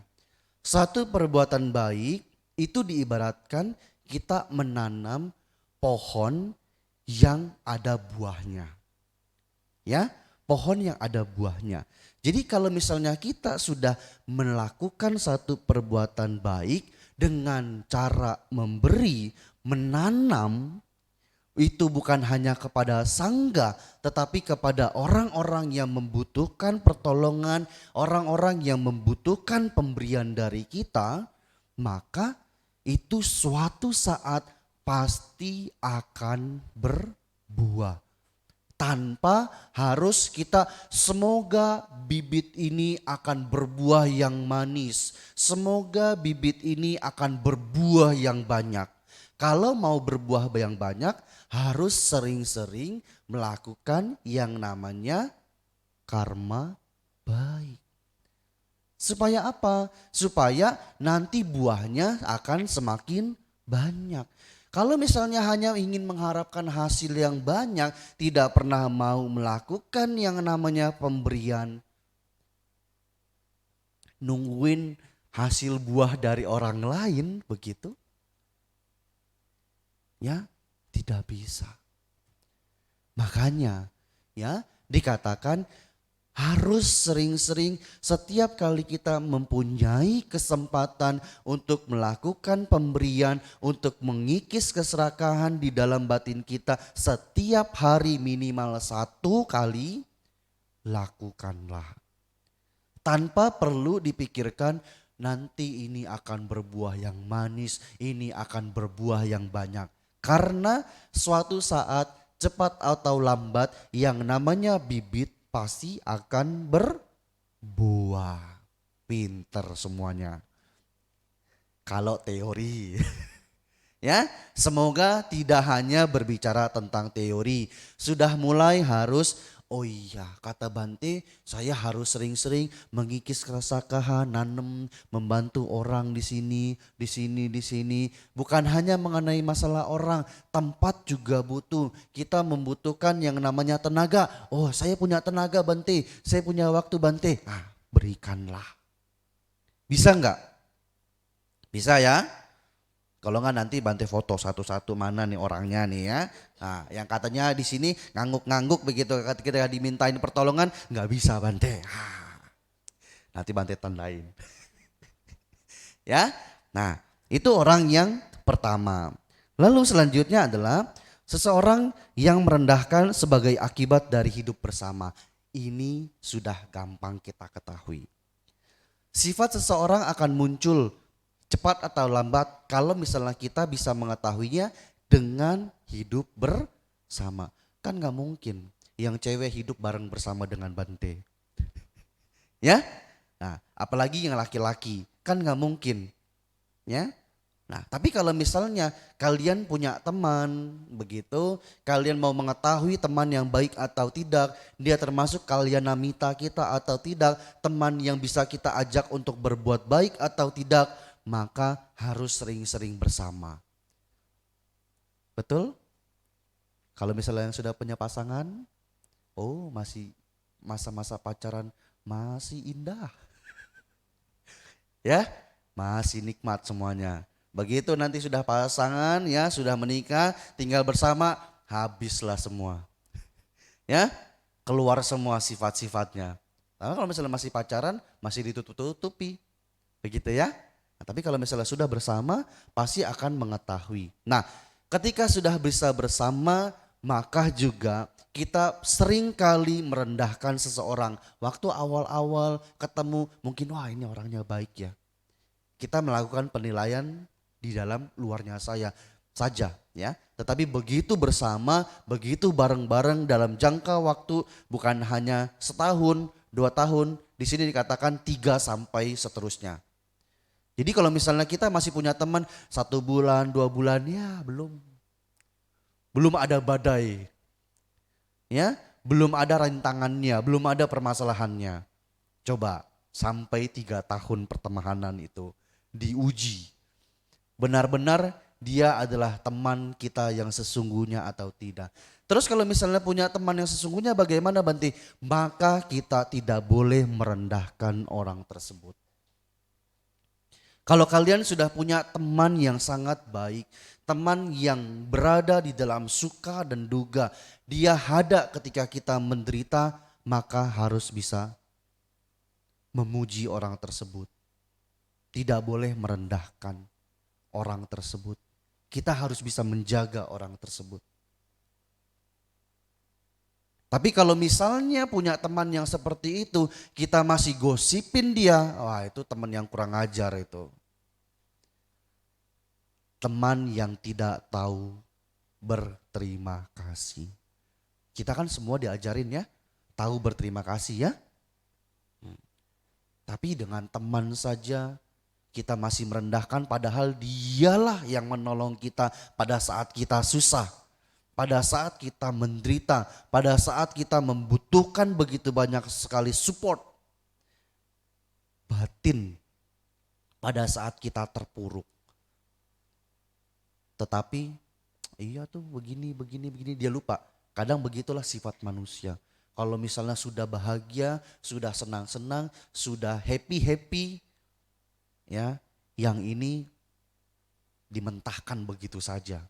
satu perbuatan baik itu diibaratkan kita menanam pohon yang ada buahnya. Ya, pohon yang ada buahnya. Jadi kalau misalnya kita sudah melakukan satu perbuatan baik dengan cara memberi, menanam, itu bukan hanya kepada sangga tetapi kepada orang-orang yang membutuhkan pertolongan, orang-orang yang membutuhkan pemberian dari kita, maka itu suatu saat pasti akan berbuah. Tanpa harus kita semoga bibit ini akan berbuah yang manis. Semoga bibit ini akan berbuah yang banyak. Kalau mau berbuah yang banyak harus sering-sering melakukan yang namanya karma baik. Supaya apa? Supaya nanti buahnya akan semakin banyak. Kalau misalnya hanya ingin mengharapkan hasil yang banyak, tidak pernah mau melakukan yang namanya pemberian, nungguin hasil buah dari orang lain begitu, ya tidak bisa. Makanya ya dikatakan harus sering-sering setiap kali kita mempunyai kesempatan untuk melakukan pemberian, untuk mengikis keserakahan di dalam batin kita setiap hari minimal 1 kali, lakukanlah. Tanpa perlu dipikirkan nanti ini akan berbuah yang manis, ini akan berbuah yang banyak. Karena suatu saat cepat atau lambat yang namanya bibit pasti akan berbuah. Pinter semuanya. Kalau teori. Ya, semoga tidak hanya berbicara tentang teori. Sudah mulai harus, oh iya kata Bante, saya harus sering-sering mengikis keserakahan, nanem, membantu orang di sini, di sini, di sini. Bukan hanya mengenai masalah orang, tempat juga butuh. Kita membutuhkan yang namanya tenaga. Oh saya punya tenaga Bante, saya punya waktu Bante. Ah, berikanlah. Bisa enggak? Bisa ya? Kalau enggak nanti Bante foto satu-satu mana nih orangnya nih ya. Nah, yang katanya di sini ngangguk-ngangguk begitu ketika dimintain pertolongan nggak bisa Bante. Nanti Bante tandain. Ya. Nah, itu orang yang pertama. Lalu selanjutnya adalah seseorang yang merendahkan sebagai akibat dari hidup bersama. Ini sudah gampang kita ketahui. Sifat seseorang akan muncul cepat atau lambat kalau misalnya kita bisa mengetahuinya dengan hidup bersama. Kan gak mungkin yang cewek hidup bareng bersama dengan Bante. Ya, nah apalagi yang laki-laki kan gak mungkin. Ya, nah tapi kalau misalnya kalian punya teman begitu, kalian mau mengetahui teman yang baik atau tidak, dia termasuk kalian namita kita atau tidak, teman yang bisa kita ajak untuk berbuat baik atau tidak, maka harus sering-sering bersama. Betul? Kalau misalnya yang sudah punya pasangan, oh masih masa-masa pacaran masih indah. Ya, masih nikmat semuanya. Begitu nanti sudah pasangan ya, sudah menikah, tinggal bersama, habislah semua. Ya, keluar semua sifat-sifatnya. Nah, kalau misalnya masih pacaran, masih ditutup-tutupi. Begitu ya. Nah, tapi kalau misalnya sudah bersama, pasti akan mengetahui. Nah, ketika sudah bisa bersama, maka juga kita sering kali merendahkan seseorang. Waktu awal-awal ketemu, mungkin wah ini orangnya baik ya. Kita melakukan penilaian di dalam luarnya saja ya. Tetapi begitu bersama, begitu bareng-bareng dalam jangka waktu bukan hanya setahun, 2 tahun, di sini dikatakan 3 sampai seterusnya. Jadi kalau misalnya kita masih punya teman 1 bulan, 2 bulan, ya belum ada badai, ya, belum ada rintangannya, belum ada permasalahannya. Coba sampai 3 tahun pertemanan itu diuji, benar-benar dia adalah teman kita yang sesungguhnya atau tidak. Terus kalau misalnya punya teman yang sesungguhnya bagaimana Bante? Maka kita tidak boleh merendahkan orang tersebut. Kalau kalian sudah punya teman yang sangat baik, teman yang berada di dalam suka dan duka, dia ada ketika kita menderita, maka harus bisa memuji orang tersebut. Tidak boleh merendahkan orang tersebut. Kita harus bisa menjaga orang tersebut. Tapi kalau misalnya punya teman yang seperti itu, kita masih gosipin dia, wah itu teman yang kurang ajar itu. Teman yang tidak tahu berterima kasih. Kita kan semua diajarin ya, tahu berterima kasih ya. Tapi dengan teman saja kita masih merendahkan, padahal dialah yang menolong kita pada saat kita susah. Pada saat kita menderita, pada saat kita membutuhkan begitu banyak sekali support batin, pada saat kita terpuruk. Tetapi iya tuh begini, dia lupa. Kadang begitulah sifat manusia. Kalau misalnya sudah bahagia, sudah senang-senang, sudah happy, ya, yang ini dimentahkan begitu saja.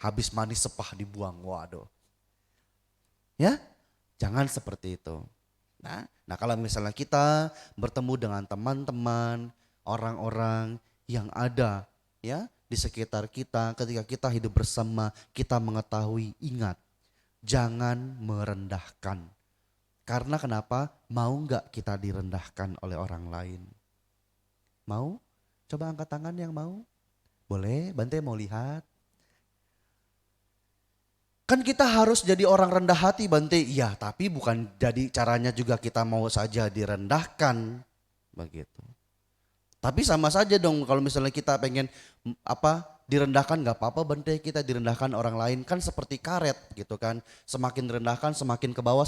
Habis manis sepah dibuang, waduh. Ya, jangan seperti itu. Nah kalau misalnya kita bertemu dengan teman-teman, orang-orang yang ada ya di sekitar kita, ketika kita hidup bersama, kita mengetahui, ingat, jangan merendahkan. Karena kenapa? Mau gak kita direndahkan oleh orang lain? Mau? Coba angkat tangan yang mau. Boleh, Bante mau lihat. Kan kita harus jadi orang rendah hati Bante. Iya, tapi bukan jadi caranya juga kita mau saja direndahkan. Begitu. Tapi sama saja dong kalau misalnya kita pengen direndahkan, gak apa-apa Bante, kita direndahkan orang lain. Kan seperti karet gitu kan. Semakin direndahkan semakin ke bawah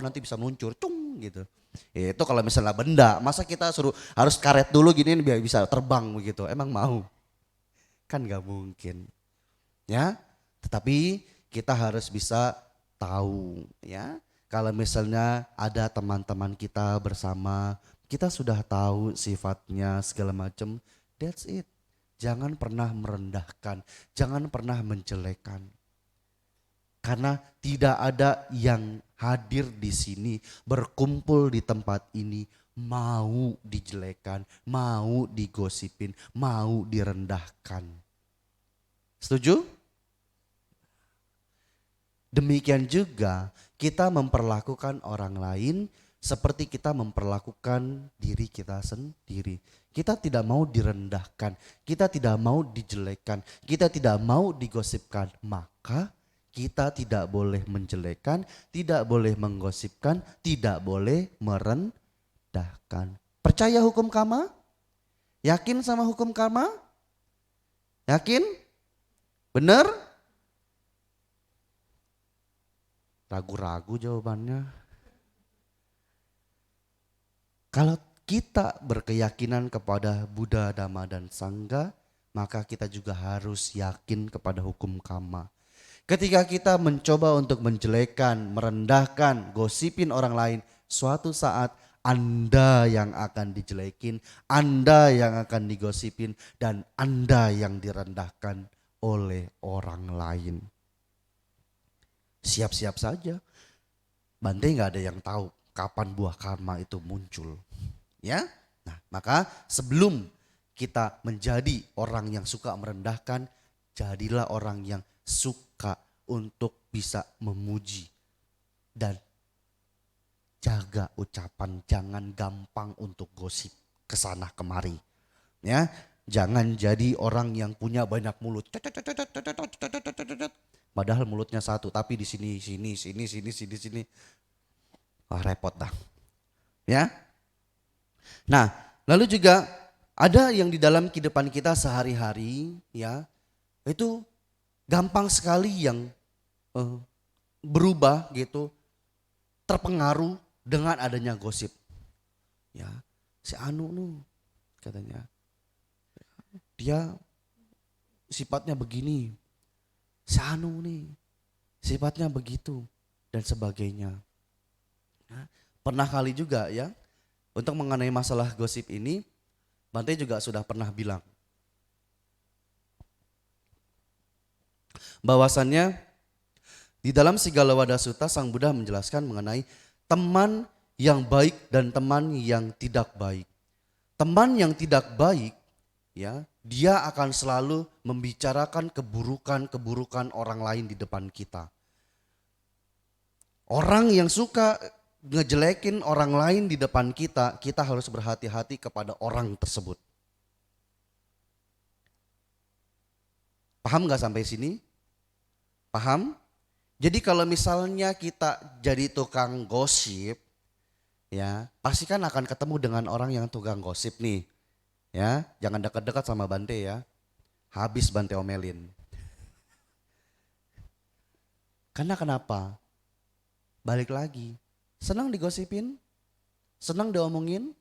nanti bisa meluncur. Cung gitu. Itu kalau misalnya benda, masa kita suruh harus karet dulu gini biar bisa terbang begitu. Emang mau? Kan gak mungkin. Ya, tetapi kita harus bisa tahu ya. Kalau misalnya ada teman-teman kita bersama, kita sudah tahu sifatnya segala macam, that's it. Jangan pernah merendahkan, jangan pernah menjelekkan. Karena tidak ada yang hadir di sini, berkumpul di tempat ini mau dijelekan, mau digosipin, mau direndahkan. Setuju? Demikian juga kita memperlakukan orang lain seperti kita memperlakukan diri kita sendiri. Kita tidak mau direndahkan, kita tidak mau dijelekan, kita tidak mau digosipkan. Maka kita tidak boleh menjelekan, tidak boleh menggosipkan, tidak boleh merendahkan. Percaya hukum karma? Yakin sama hukum karma? Yakin? Benar? Ragu-ragu jawabannya. Kalau kita berkeyakinan kepada Buddha, Dhamma, dan Sangha, maka kita juga harus yakin kepada hukum karma. Ketika kita mencoba untuk menjelekan, merendahkan, gosipin orang lain, suatu saat Anda yang akan dijelekin, Anda yang akan digosipin, dan Anda yang direndahkan oleh orang lain. Siap-siap saja. Bante gak ada yang tahu kapan buah karma itu muncul. Ya, nah maka sebelum kita menjadi orang yang suka merendahkan, jadilah orang yang suka untuk bisa memuji. Dan jaga ucapan, jangan gampang untuk gosip kesana kemari. Ya, jangan jadi orang yang punya banyak mulut. Padahal mulutnya satu, tapi di sini. Wah, repot dah. Ya. Nah, lalu juga ada yang di dalam kehidupan kita sehari-hari, ya, itu gampang sekali yang berubah gitu, terpengaruh dengan adanya gosip. Ya, si Anu nih katanya, dia sifatnya begini. Si Anu nih sifatnya begitu dan sebagainya. Nah, pernah kali juga ya untuk mengenai masalah gosip ini, Bante juga sudah pernah bilang bahwasannya di dalam Sigala Sutta Sang Buddha menjelaskan mengenai teman yang baik dan teman yang tidak baik. Teman yang tidak baik, ya, dia akan selalu membicarakan keburukan orang lain di depan kita. Orang yang suka ngejelekin orang lain di depan kita, kita harus berhati-hati kepada orang tersebut. Paham gak sampai sini? Paham? Jadi kalau misalnya kita jadi tukang gosip, ya pasti kan akan ketemu dengan orang yang tukang gosip nih. Ya, jangan dekat-dekat sama Bante ya. Habis Bante omelin. Karena kenapa? Balik lagi. Senang digosipin? Senang diomongin?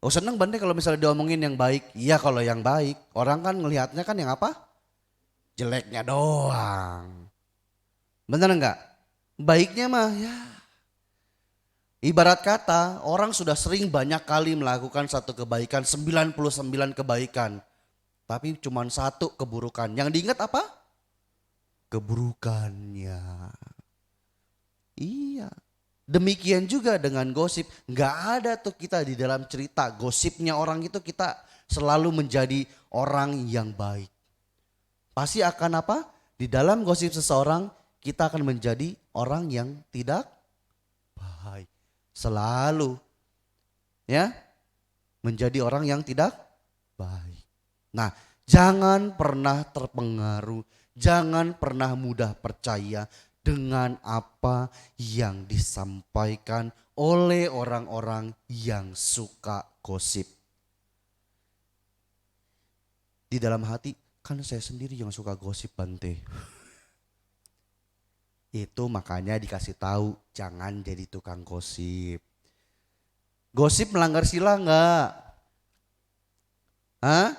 Oh, senang Bante kalau misalnya diomongin yang baik. Iya, kalau yang baik. Orang kan ngelihatnya kan yang apa? Jeleknya doang. Bener enggak? Baiknya mah ya. Ibarat kata orang sudah sering banyak kali melakukan satu kebaikan, 99 kebaikan. Tapi cuma satu keburukan. Yang diingat apa? Keburukannya. Iya. Demikian juga dengan gosip. Nggak ada tuh kita di dalam cerita gosipnya orang itu kita selalu menjadi orang yang baik. Pasti akan apa? Di dalam gosip seseorang kita akan menjadi orang yang tidak baik. Selalu ya menjadi orang yang tidak baik. Nah, jangan pernah terpengaruh, jangan pernah mudah percaya dengan apa yang disampaikan oleh orang-orang yang suka gosip. Di dalam hati, kan saya sendiri yang suka gosip Bante. Itu makanya dikasih tahu jangan jadi tukang gosip. Gosip melanggar sila enggak? Hah?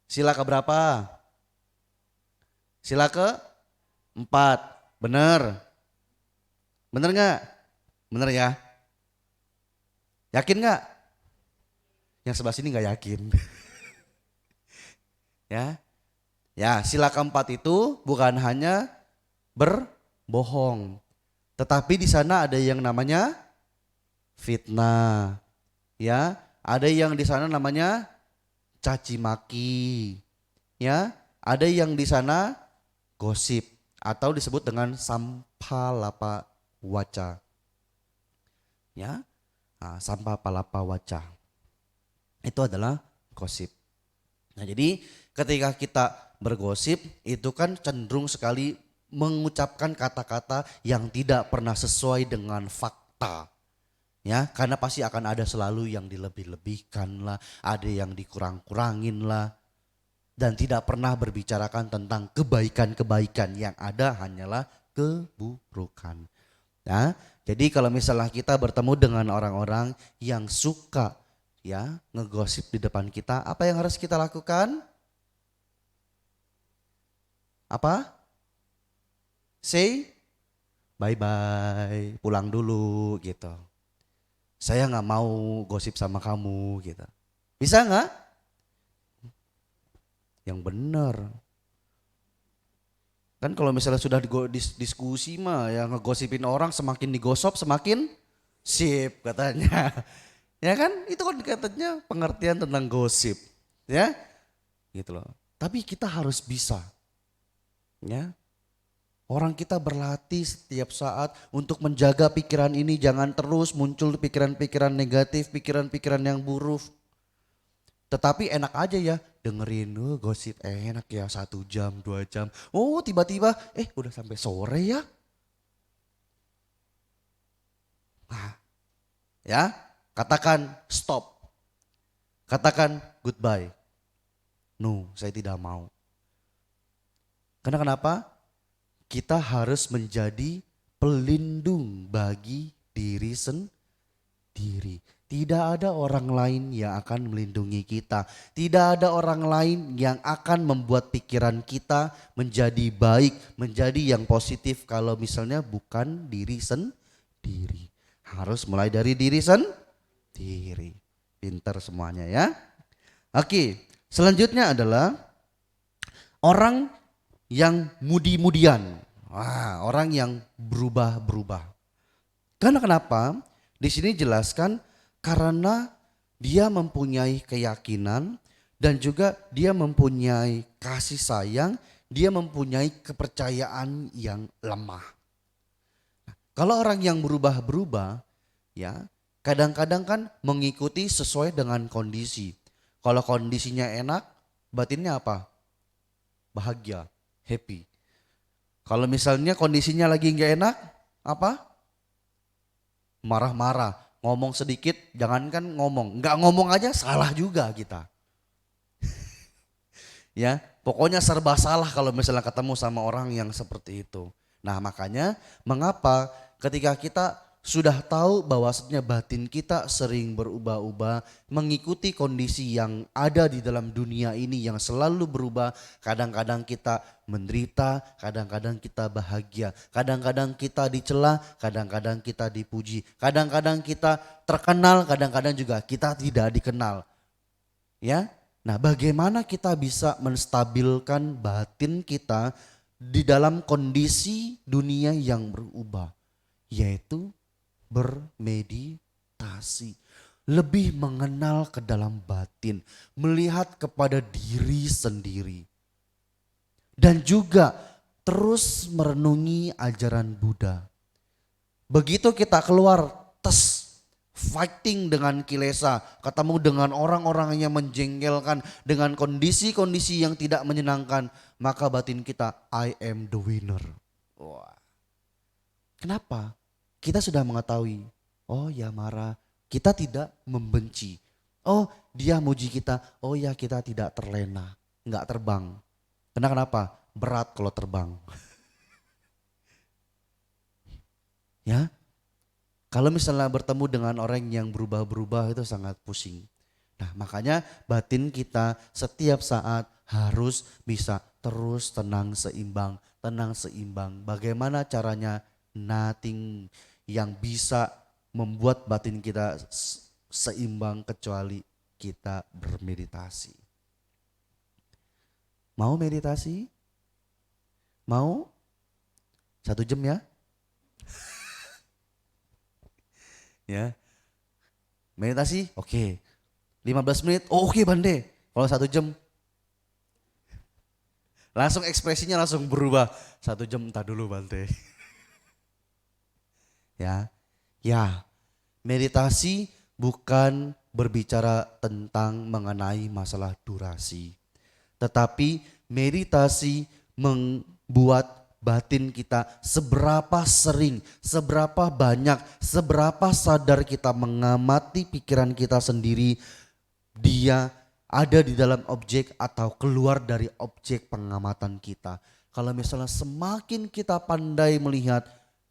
Sila ke berapa? Sila ke 4. Bener? Bener enggak? Bener ya? Yakin enggak? Yang sebelah sini enggak yakin. Ya. Ya, sila keempat itu bukan hanya berbohong. Tetapi di sana ada yang namanya fitnah, ya. Ada yang di sana namanya caci maki, ya. Ada yang di sana gosip atau disebut dengan sampalapa waca, ya. Nah, sampalapa waca itu adalah gosip. Nah, jadi ketika kita bergosip itu kan cenderung sekali mengucapkan kata-kata yang tidak pernah sesuai dengan fakta. Ya, karena pasti akan ada selalu yang dilebih-lebihkan lah, ada yang dikurang-kurangin lah. Dan tidak pernah berbicarakan tentang kebaikan-kebaikan, yang ada hanyalah keburukan. Ya, jadi kalau misalnya kita bertemu dengan orang-orang yang suka ya ngegosip di depan kita, apa yang harus kita lakukan? Apa? Say bye-bye, pulang dulu gitu. Saya nggak mau gosip sama kamu gitu. Bisa nggak? Yang benar. Kan kalau misalnya sudah diskusi mah ya ngegosipin orang, semakin digosop semakin sip katanya. Ya kan? Itu kan katanya pengertian tentang gosip. Ya? Gitu loh. Tapi kita harus bisa. Ya. Orang kita berlatih setiap saat untuk menjaga pikiran ini jangan terus muncul pikiran-pikiran negatif, pikiran-pikiran yang buruk. Tetapi enak aja ya dengerin gosip, enak ya 1 jam 2 jam. Oh tiba-tiba udah sampai sore ya. Nah, ya katakan stop, katakan goodbye. No, saya tidak mau. Karena kenapa? Kita harus menjadi pelindung bagi diri sendiri. Tidak ada orang lain yang akan melindungi kita. Tidak ada orang lain yang akan membuat pikiran kita menjadi baik, menjadi yang positif kalau misalnya bukan diri sendiri. Harus mulai dari diri sendiri. Pintar semuanya ya. Oke, selanjutnya adalah orang yang mudi-mudian. Wah, orang yang berubah-berubah. Karena kenapa? Di sini jelaskan karena dia mempunyai keyakinan dan juga dia mempunyai kasih sayang, dia mempunyai kepercayaan yang lemah. Kalau orang yang berubah-berubah, ya, kadang-kadang kan mengikuti sesuai dengan kondisi. Kalau kondisinya enak, batinnya apa? Bahagia, happy. Kalau misalnya kondisinya lagi nggak enak, apa? Marah-marah, ngomong sedikit, jangankan ngomong, nggak ngomong aja salah juga kita. Ya, pokoknya serba salah kalau misalnya ketemu sama orang yang seperti itu. Nah, makanya mengapa ketika kita sudah tahu bahwasanya batin kita sering berubah-ubah, mengikuti kondisi yang ada di dalam dunia ini yang selalu berubah. Kadang-kadang kita menderita, kadang-kadang kita bahagia, kadang-kadang kita dicela, kadang-kadang kita dipuji, kadang-kadang kita terkenal, kadang-kadang juga kita tidak dikenal. Ya, nah bagaimana kita bisa menstabilkan batin kita di dalam kondisi dunia yang berubah, yaitu bermeditasi, lebih mengenal ke dalam batin, melihat kepada diri sendiri, dan juga terus merenungi ajaran Buddha. Begitu kita keluar, fighting dengan kilesa, ketemu dengan orang-orang yang menjengkelkan, dengan kondisi-kondisi yang tidak menyenangkan, maka batin kita, I am the winner. Wah. Kenapa? Kita sudah mengetahui, oh ya marah, kita tidak membenci. Oh dia muji kita, oh ya kita tidak terlena, enggak terbang. Kenapa? Berat kalau terbang. Ya, kalau misalnya bertemu dengan orang yang berubah-berubah itu sangat pusing. Nah makanya batin kita setiap saat harus bisa terus tenang seimbang. Bagaimana caranya? Nothing yang bisa membuat batin kita seimbang kecuali kita bermeditasi. Mau meditasi? Mau? 1 jam ya? Ya. Meditasi, oke. 15 menit, oh oke Bante. Kalau 1 jam, langsung ekspresinya langsung berubah. 1 jam entar dulu Bante. Ya, ya. Meditasi bukan berbicara tentang mengenai masalah durasi. Tetapi meditasi membuat batin kita seberapa sering, seberapa banyak, seberapa sadar kita mengamati pikiran kita sendiri. Dia ada di dalam objek atau keluar dari objek pengamatan kita. Kalau misalnya semakin kita pandai melihat,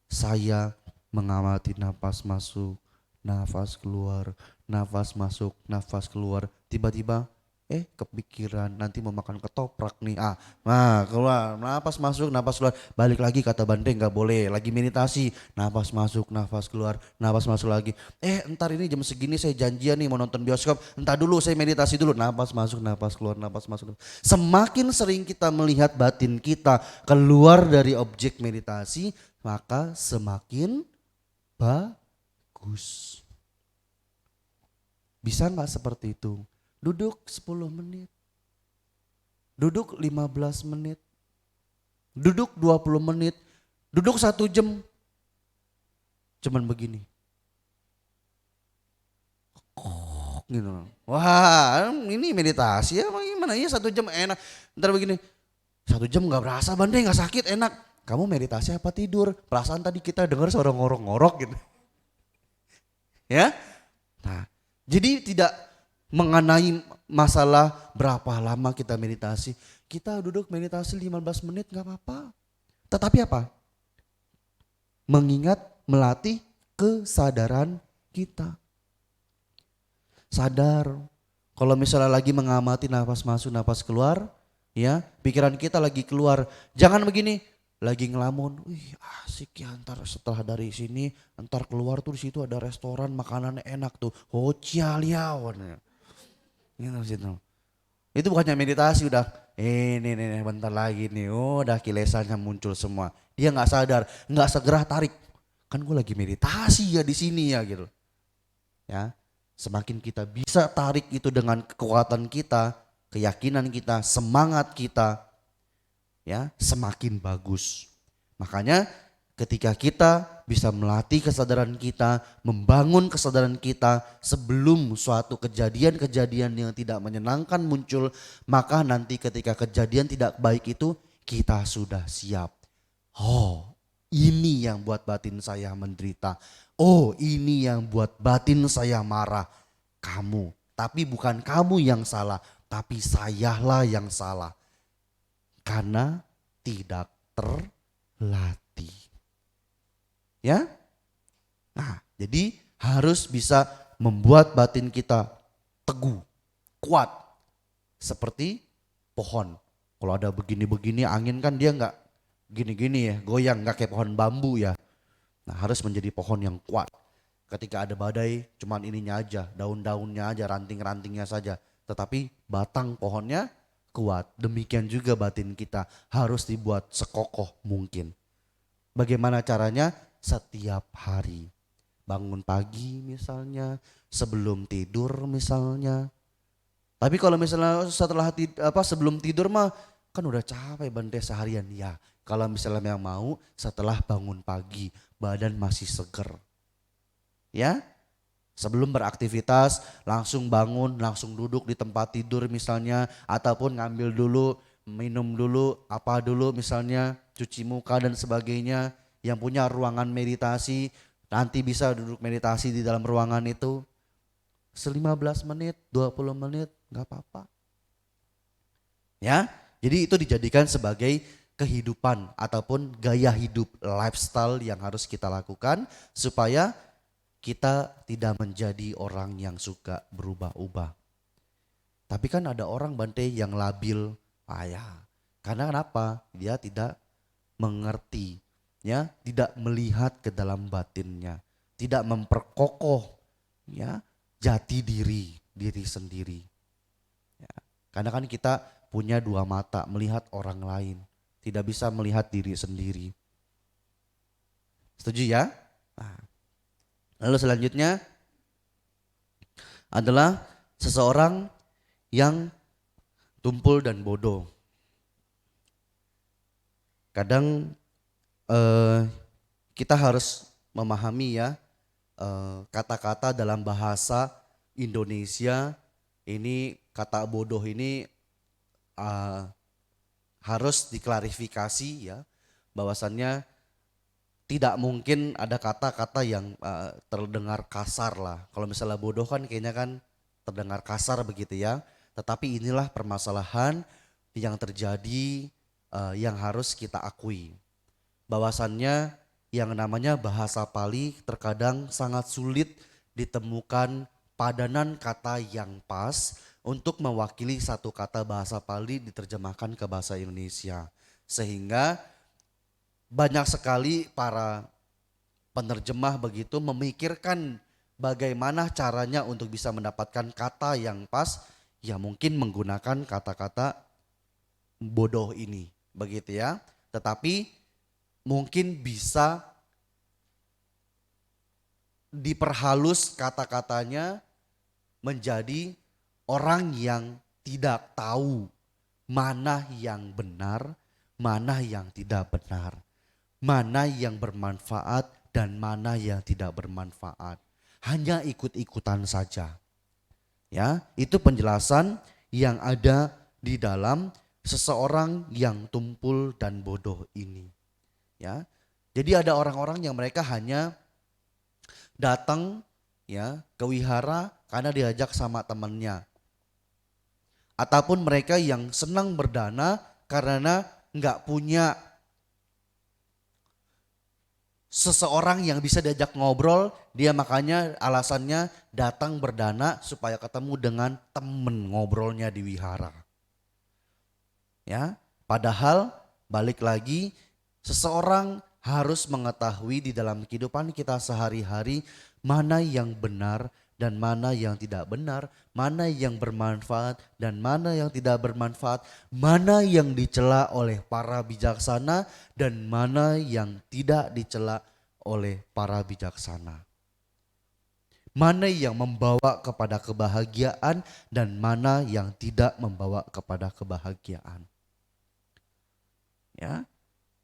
saya mengamati nafas masuk, nafas keluar, nafas masuk, nafas keluar. Tiba-tiba kepikiran nanti mau makan ketoprak nih. Nah keluar, nafas masuk, nafas keluar. Balik lagi kata Bante nggak boleh. Lagi meditasi, nafas masuk, nafas keluar, nafas masuk lagi. Entar ini jam segini saya janjian nih mau nonton bioskop. Entar dulu saya meditasi dulu. Nafas masuk, nafas keluar, nafas masuk. Semakin sering kita melihat batin kita keluar dari objek meditasi, maka semakin bagus. Bisa nggak seperti itu? Duduk 10 menit, duduk 15 menit, duduk 20 menit, duduk 1 jam, cuman begini. Gitu. Wah ini meditasi ya gimana ya 1 jam enak. Ntar begini, 1 jam gak berasa Bante, gak sakit enak. Kamu meditasi apa tidur? Perasaan tadi kita dengar suara ngorok-ngorok gitu. Ya, nah jadi tidak mengenai masalah berapa lama kita meditasi. Kita duduk meditasi 15 menit gak apa-apa. Tetapi apa? Mengingat, melatih kesadaran kita. Sadar. Kalau misalnya lagi mengamati nafas masuk, nafas keluar. Ya, pikiran kita lagi keluar. Jangan begini, lagi ngelamun. Wih asik ya, ntar setelah dari sini, ntar keluar tuh di situ ada restoran makanannya enak tuh. Hocia liawan. Gitu. Itu bukannya meditasi udah ini bentar lagi nih udah kilesannya muncul semua. Dia nggak sadar, nggak segera tarik. Kan gue lagi meditasi ya di sini ya gitu. Ya, semakin kita bisa tarik itu dengan kekuatan kita, keyakinan kita, semangat kita, ya semakin bagus. Makanya ketika kita bisa melatih kesadaran kita, membangun kesadaran kita sebelum suatu kejadian-kejadian yang tidak menyenangkan muncul, maka nanti ketika kejadian tidak baik itu kita sudah siap. Oh, ini yang buat batin saya menderita. Oh, ini yang buat batin saya marah. Kamu, tapi bukan kamu yang salah, tapi sayalah yang salah. Karena tidak terlatih. Ya, nah jadi harus bisa membuat batin kita teguh, kuat. Seperti pohon. Kalau ada begini-begini angin kan dia nggak gini-gini ya, goyang, nggak kayak pohon bambu ya. Nah harus menjadi pohon yang kuat. Ketika ada badai cuman ininya aja, daun-daunnya aja, ranting-rantingnya saja. Tetapi batang pohonnya kuat. Demikian juga batin kita harus dibuat sekokoh mungkin. Bagaimana caranya? Setiap hari. Bangun pagi misalnya, sebelum tidur misalnya. Tapi kalau misalnya sebelum tidur mah kan udah capek Bante seharian. Ya, kalau misalnya yang mau setelah bangun pagi, badan masih seger. Ya, sebelum beraktivitas langsung bangun, langsung duduk di tempat tidur misalnya. Ataupun ngambil dulu, minum dulu, apa dulu misalnya, cuci muka dan sebagainya. Yang punya ruangan meditasi, nanti bisa duduk meditasi di dalam ruangan itu. 15 menit, 20 menit, gak apa-apa. Ya, jadi itu dijadikan sebagai kehidupan ataupun gaya hidup, lifestyle yang harus kita lakukan supaya kita tidak menjadi orang yang suka berubah-ubah. Tapi kan ada orang Bante yang labil, karena kenapa? Dia tidak mengerti, ya, tidak melihat ke dalam batinnya, tidak memperkokoh, ya, jati diri sendiri. Ya, karena kan kita punya dua mata, melihat orang lain, tidak bisa melihat diri sendiri. Setuju ya? Nah, lalu selanjutnya adalah seseorang yang tumpul dan bodoh. Kadang kita harus memahami ya, kata-kata dalam bahasa Indonesia ini, kata bodoh ini harus diklarifikasi ya, bahwasannya tidak mungkin ada kata-kata yang terdengar kasar lah. Kalau misalnya bodoh kan kayaknya kan terdengar kasar begitu ya. Tetapi inilah permasalahan yang terjadi, yang harus kita akui. Bahwasannya yang namanya bahasa Pali terkadang sangat sulit ditemukan padanan kata yang pas untuk mewakili satu kata bahasa Pali diterjemahkan ke bahasa Indonesia. Sehingga banyak sekali para penerjemah begitu memikirkan bagaimana caranya untuk bisa mendapatkan kata yang pas, ya mungkin menggunakan kata-kata bodoh ini, begitu ya. Tetapi mungkin bisa diperhalus kata-katanya menjadi orang yang tidak tahu mana yang benar, mana yang tidak benar, mana yang bermanfaat dan mana yang tidak bermanfaat. Hanya ikut-ikutan saja. Ya, itu penjelasan yang ada di dalam seseorang yang tumpul dan bodoh ini. Ya. Jadi ada orang-orang yang mereka hanya datang ya ke wihara karena diajak sama temannya. Ataupun mereka yang senang berdana karena nggak punya seseorang yang bisa diajak ngobrol, dia makanya alasannya datang berdana supaya ketemu dengan temen ngobrolnya di wihara. Ya, padahal balik lagi seseorang harus mengetahui di dalam kehidupan kita sehari-hari mana yang benar dan mana yang tidak benar, mana yang bermanfaat dan mana yang tidak bermanfaat, mana yang dicela oleh para bijaksana dan mana yang tidak dicela oleh para bijaksana. Mana yang membawa kepada kebahagiaan dan mana yang tidak membawa kepada kebahagiaan. Ya,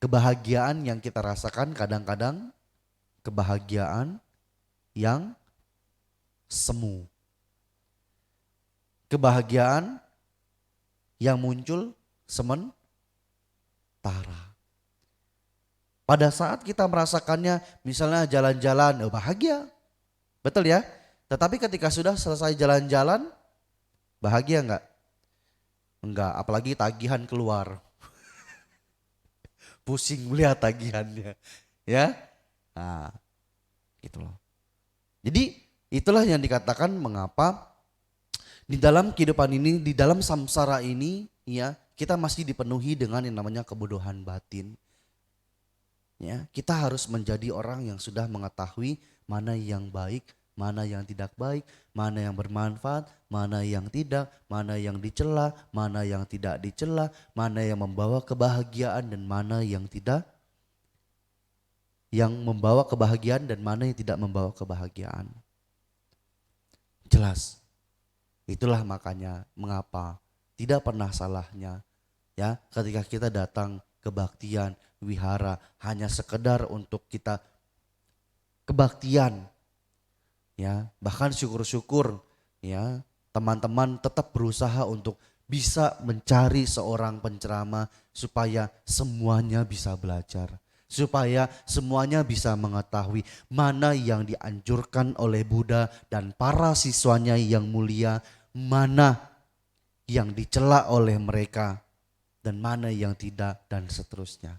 kebahagiaan yang kita rasakan kadang-kadang kebahagiaan yang semu. Kebahagiaan yang muncul sementara. Pada saat kita merasakannya misalnya jalan-jalan, bahagia. Betul ya? Tetapi ketika sudah selesai jalan-jalan, bahagia enggak? Enggak, apalagi tagihan keluar. Pusing melihat tagihannya. Ya? Nah, gitu loh. Jadi itulah yang dikatakan mengapa di dalam kehidupan ini, di dalam samsara ini ya, kita masih dipenuhi dengan yang namanya kebodohan batin. Ya, kita harus menjadi orang yang sudah mengetahui mana yang baik, mana yang tidak baik, mana yang bermanfaat, mana yang tidak, mana yang dicela, mana yang tidak dicela, mana yang membawa kebahagiaan dan mana yang tidak, yang membawa kebahagiaan dan mana yang tidak membawa kebahagiaan. Jelas. Itulah makanya mengapa tidak pernah salahnya ya ketika kita datang kebaktian wihara hanya sekedar untuk kita kebaktian ya, bahkan syukur-syukur ya teman-teman tetap berusaha untuk bisa mencari seorang penceramah supaya semuanya bisa belajar, supaya semuanya bisa mengetahui mana yang dianjurkan oleh Buddha dan para siswanya yang mulia, mana yang dicela oleh mereka dan mana yang tidak dan seterusnya.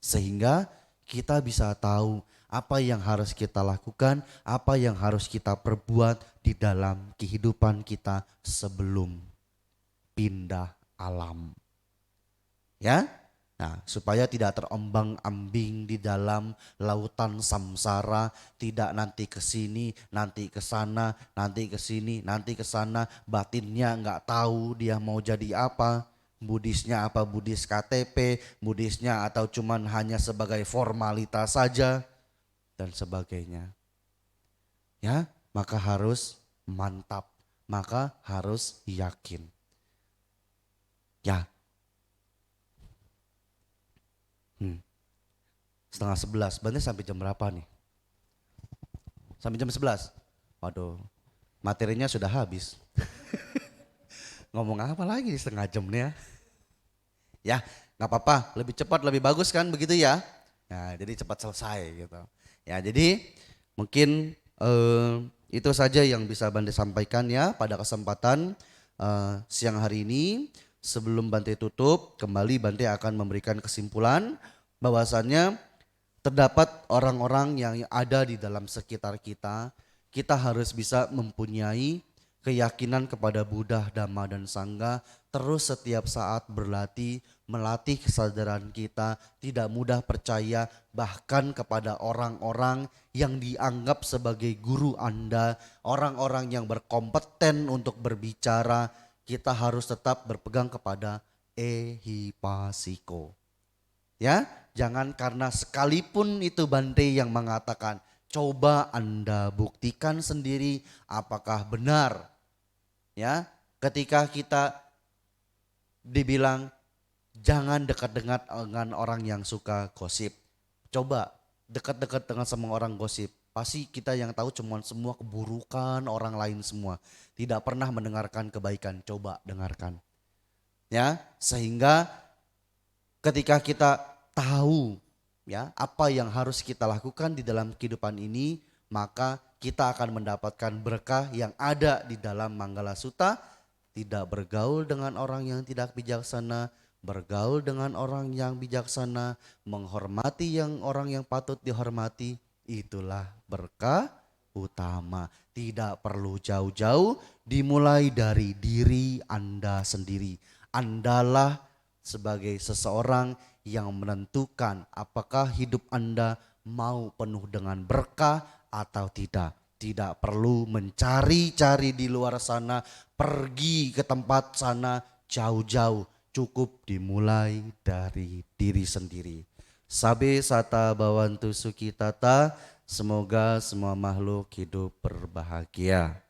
Sehingga kita bisa tahu apa yang harus kita lakukan, apa yang harus kita perbuat di dalam kehidupan kita sebelum pindah alam. Ya, nah supaya tidak terombang-ambing di dalam lautan samsara, tidak nanti ke sini, nanti ke sana, nanti ke sini, nanti ke sana, batinnya nggak tahu dia mau jadi apa. Budisnya apa, Budis KTP, Budisnya atau cuman hanya sebagai formalitas saja dan sebagainya. Ya, maka harus mantap, maka harus yakin. Ya, 10:30. Bante sampai jam berapa nih? Sampai jam 11. Waduh, materinya sudah habis. Ngomong apa lagi di setengah jam nih ya? Ya, nggak apa-apa, lebih cepat lebih bagus kan begitu ya. Nah, jadi cepat selesai gitu. Ya, jadi mungkin itu saja yang bisa Bante sampaikan ya pada kesempatan siang hari ini. Sebelum Bante tutup, kembali Bante akan memberikan kesimpulan bahwasannya terdapat orang-orang yang ada di dalam sekitar kita. Kita harus bisa mempunyai keyakinan kepada Buddha, Dhamma, dan Sangha. Terus setiap saat berlatih, melatih kesadaran kita, tidak mudah percaya bahkan kepada orang-orang yang dianggap sebagai guru Anda, orang-orang yang berkompeten untuk berbicara. Kita harus tetap berpegang kepada ehipasiko. Ya, jangan karena sekalipun itu Bante yang mengatakan, coba Anda buktikan sendiri apakah benar. Ya, ketika kita dibilang jangan dekat-dekat dengan orang yang suka gosip. Coba dekat-dekat dengan semua orang gosip. Pasti kita yang tahu cuma semua keburukan orang lain semua. Tidak pernah mendengarkan kebaikan. Coba dengarkan. Ya, sehingga ketika kita tahu ya apa yang harus kita lakukan di dalam kehidupan ini, maka kita akan mendapatkan berkah yang ada di dalam Manggala Sutta. Tidak bergaul dengan orang yang tidak bijaksana, bergaul dengan orang yang bijaksana, menghormati orang yang patut dihormati, itulah berkah utama. Tidak perlu jauh-jauh, dimulai dari diri Anda sendiri. Andalah sebagai seseorang yang menentukan apakah hidup Anda mau penuh dengan berkah atau tidak. Tidak perlu mencari-cari di luar sana, pergi ke tempat sana jauh-jauh. Cukup dimulai dari diri sendiri. Sabe sata bawantu sukitata, semoga semua makhluk hidup berbahagia.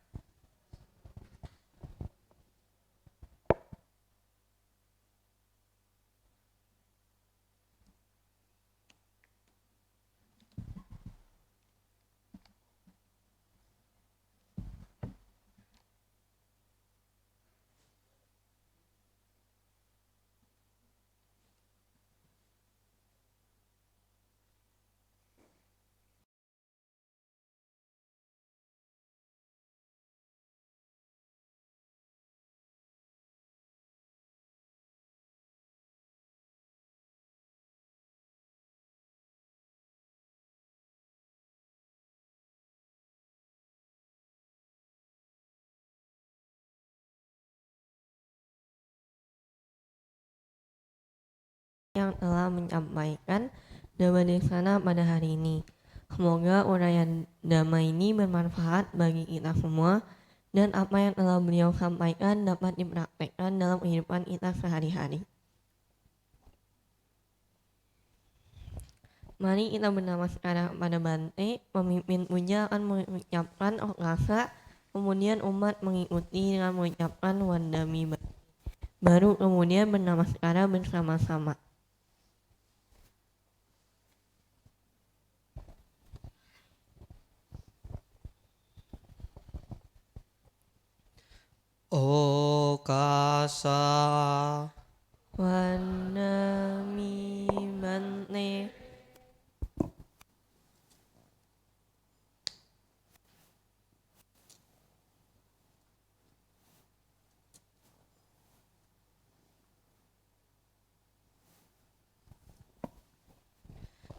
Yang telah menyampaikan Dhamma Desana pada hari ini. Semoga uraian Dhamma ini bermanfaat bagi kita semua dan apa yang telah beliau sampaikan dapat dipraktekkan dalam kehidupan kita sehari-hari. Mari kita bernamaskara kepada Bante, pemimpin puja akan mengucapkan okasa, kemudian umat mengikuti dengan mengucapkan Wandami Bante. Baru kemudian bernamaskara bersama-sama. Okasa Wandami Bante.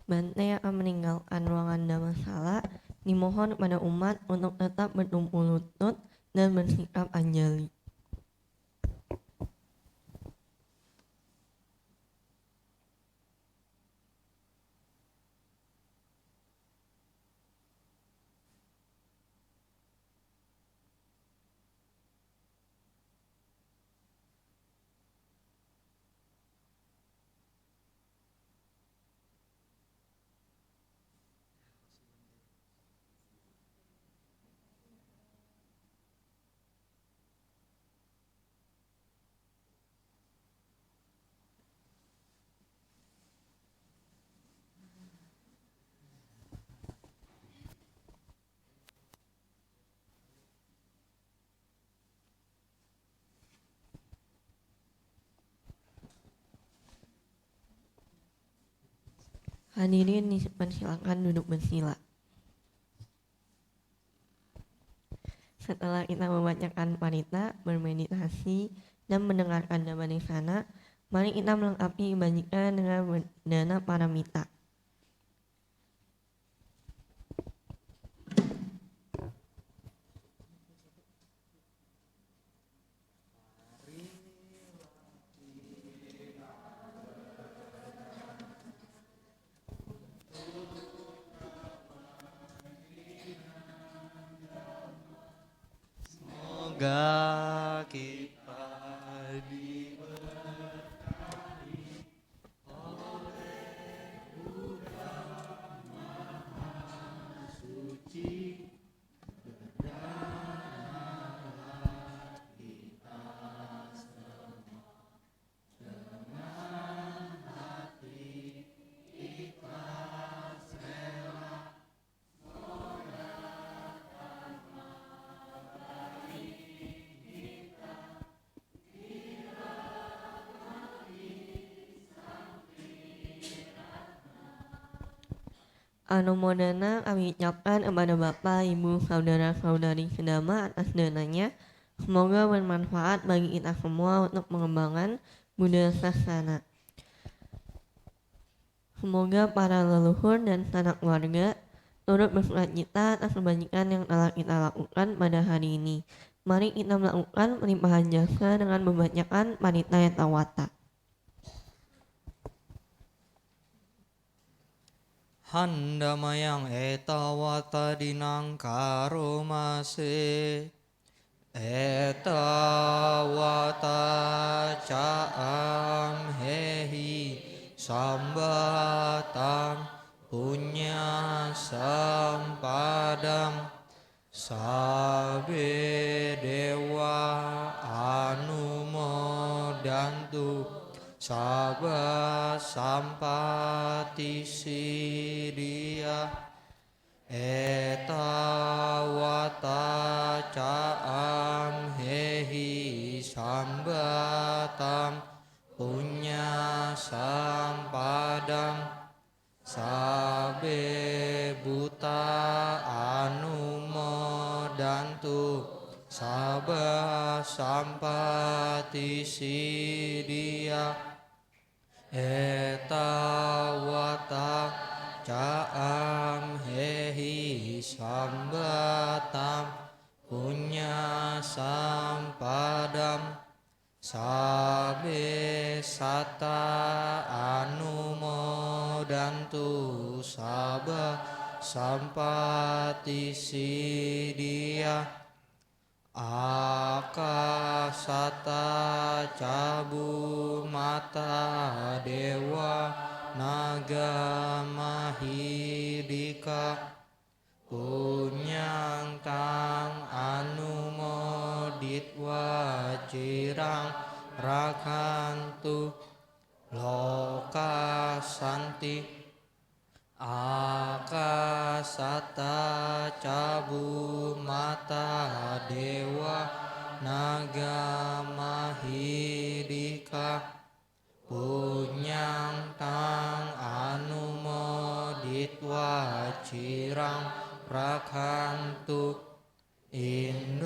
Bante akan meninggalkan ruangan Dhammasala. Dimohon kepada umat untuk tetap bertumpu lutut dan bersikap anjali. Hadirin dipersilakan duduk bersila. Setelah kita membacakan parita, bermeditasi, dan mendengarkan Dhammanesana, mari kita melengkapi ibadah dengan berdana paramita. Semoga kita Anumodana kami ucapkan kepada Bapak, Ibu, Saudara-saudari sedama atas dananya. Semoga bermanfaat bagi kita semua untuk pengembangan budaya sasana. Semoga para leluhur dan sanak keluarga turut bersukacita atas kebajikan yang telah kita lakukan pada hari ini. Mari kita melakukan pelimpahan jasa dengan membacakan parita yatawata. Handamayang etawata dinang karomase etawata caam hehi sambatam punya sampadam sabe dewa anumodantu Sabba sampati siddhya etawata caam hehi sambatam punya sampadam sabbe buta anumodantu sabba sampati siddhya etawata caam hehi sambatam punya sampadam sabbe satta anumodantu sabba sampati siddhya akasata cabu mata dewa naga mahidika punyang tang anumoditwa cirang rakantu loka santi akasata cabu mata dewa naga mahidika punyang tang anumoditwa cirang rakantu Indonesia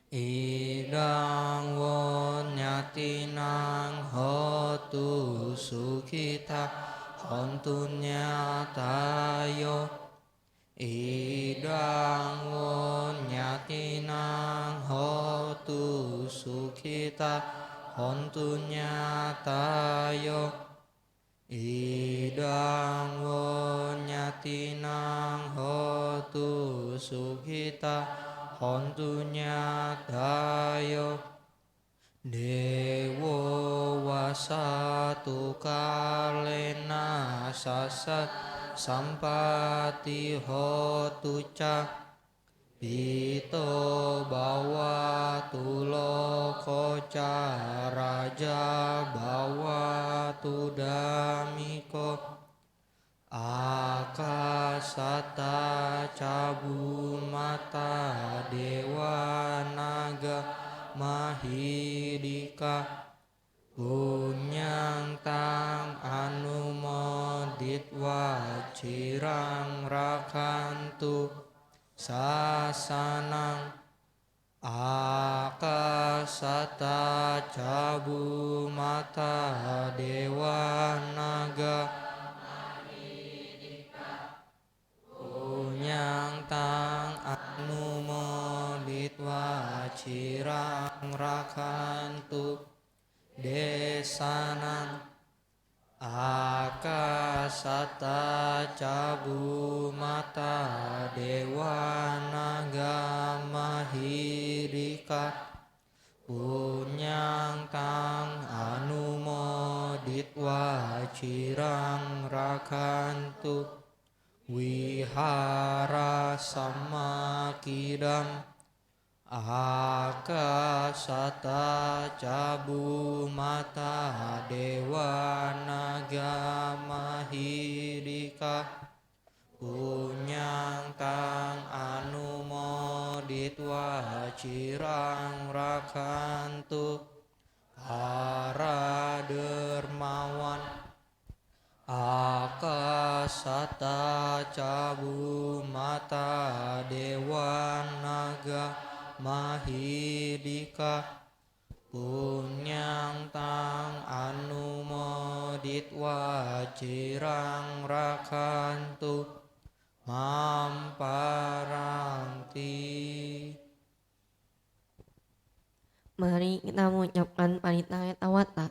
idang wonyatinang hotu sukita hontunya tayo idang wonyatinang hotu sukita hontunya tayo idang wonyatinang hotu sukita hontunya tayo dewo wasatu kalena sasat sampati hotu ca pito bawa tulo koca raja bawa tu damiko akasata cabu mata dewa naga mahidika punyang tang anumoditwa cirang rakantu sasanang akasata cabu mata dewa naga punyang tang anumoditwa cirang rakantu desanang akasata cabu mata dewa naga mahirika punyang tang anumoditwa cirang rakantu wihara samakidam akasata cabu mata dewa naga mahirika punyang tang anumoditwa cirang rakantu para dermawan akasata cabu mata dewa naga mahidika punyang tang anumoditwa cirang rakantu mamparanti. Mari kita mengucapkan parita tawata.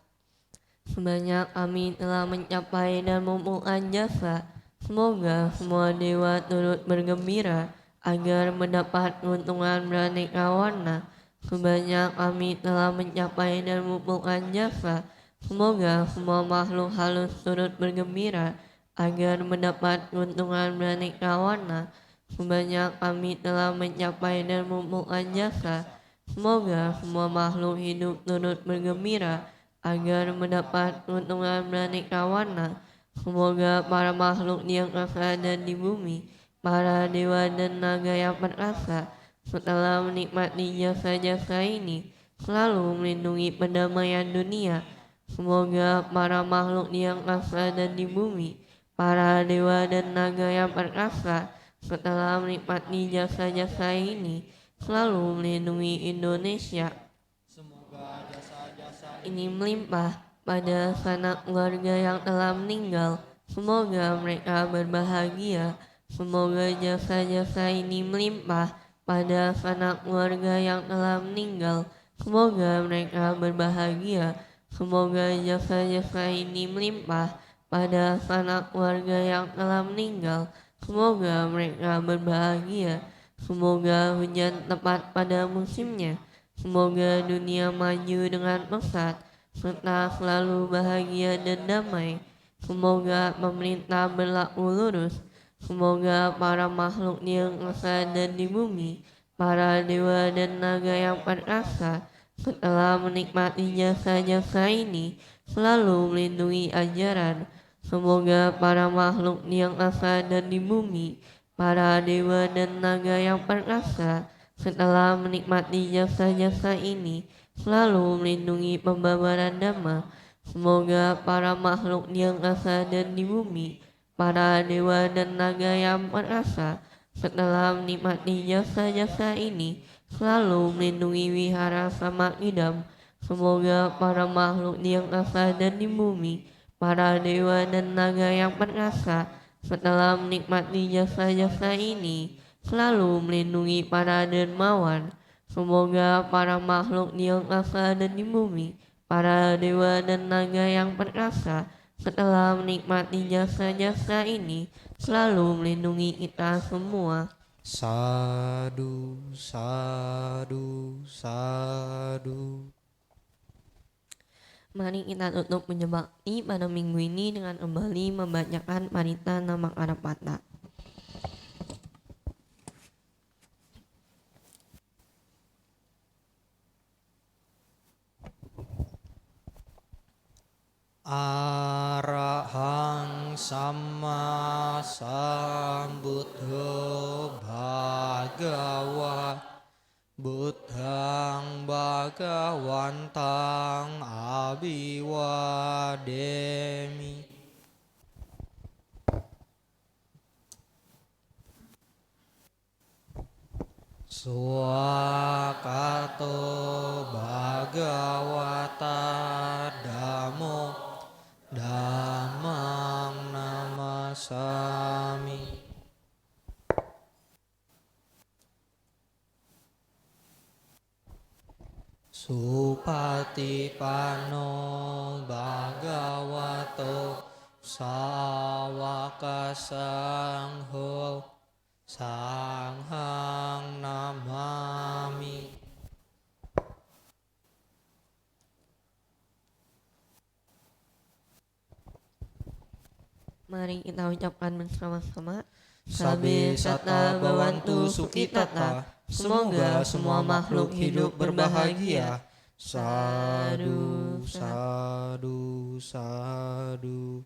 Sebanyak kami telah mencapai dan mengumpulkan jasa, semoga semua dewa turut bergembira agar mendapat keuntungan beraneka warna. Sebanyak kami telah mencapai dan mengumpulkan jasa, semoga semua makhluk halus turut bergembira agar mendapat keuntungan beraneka warna. Sebanyak kami telah mencapai dan mengumpulkan jasa, semoga semua makhluk hidup turut bergembira agar mendapat keuntungan beraneka warna. Semoga para makhluk di angkasa dan di bumi, para dewa dan naga yang perkasa, setelah menikmati jasa-jasa ini, selalu melindungi perdamaian dunia. Semoga para makhluk di angkasa dan di bumi, para dewa dan naga yang perkasa, setelah menikmati jasa-jasa ini, selalu melindungi Indonesia. Ini melimpah pada sanak keluarga yang telah meninggal. Semoga mereka berbahagia. Semoga jasa-jasa ini melimpah pada sanak keluarga yang telah meninggal. Semoga mereka berbahagia. Semoga jasa-jasa ini melimpah pada sanak keluarga yang telah meninggal. Semoga mereka berbahagia. Semoga hujan tepat pada musimnya. Semoga dunia maju dengan pesat, serta selalu bahagia dan damai. Semoga pemerintah berlaku lurus. Semoga para makhluk di angkasa dan di bumi, para dewa dan naga yang perkasa, setelah menikmati jasa-jasa ini, selalu melindungi ajaran. Semoga para makhluk di angkasa dan di bumi, para dewa dan naga yang perkasa, setelah menikmati jasa-jasa ini, selalu melindungi pembabaran dhamma. Semoga para makhluk di angkasa dan di bumi, para dewa dan naga yang perkasa, setelah menikmati jasa-jasa ini, selalu melindungi wihara samakidam. Semoga para makhluk di angkasa dan di bumi, para dewa dan naga yang perkasa, setelah menikmati jasa-jasa ini, selalu melindungi para dermawan. Semoga para makhluk di angkasa dan di bumi, para dewa dan naga yang perkasa, setelah menikmati jasa-jasa ini, selalu melindungi kita semua. Sadu, sadu, sadu. Mari kita tutup puja bakti pada minggu ini dengan kembali membacakan parita nama Karapata. Arahang Sama Sambuddho Bhagava Buddhang Bhagava Bhagawantang Abhiwademi. Swakato Bhagavata Dhammo Dhammang Namasami. Supatipanno Bhagavato Sawaka Sangho Sanghang Namami. Mari kita ucapkan bersama-sama. Sabe sata bawantu sukitata. Semoga semua makhluk hidup berbahagia. Sadu, sadu, sadu.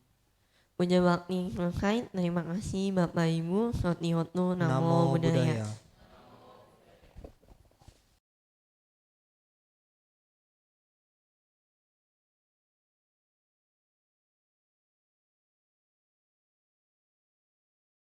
Puja bakti terkait. Terima kasih Bapak Ibu. Soti Hotu Namo Buddhaya.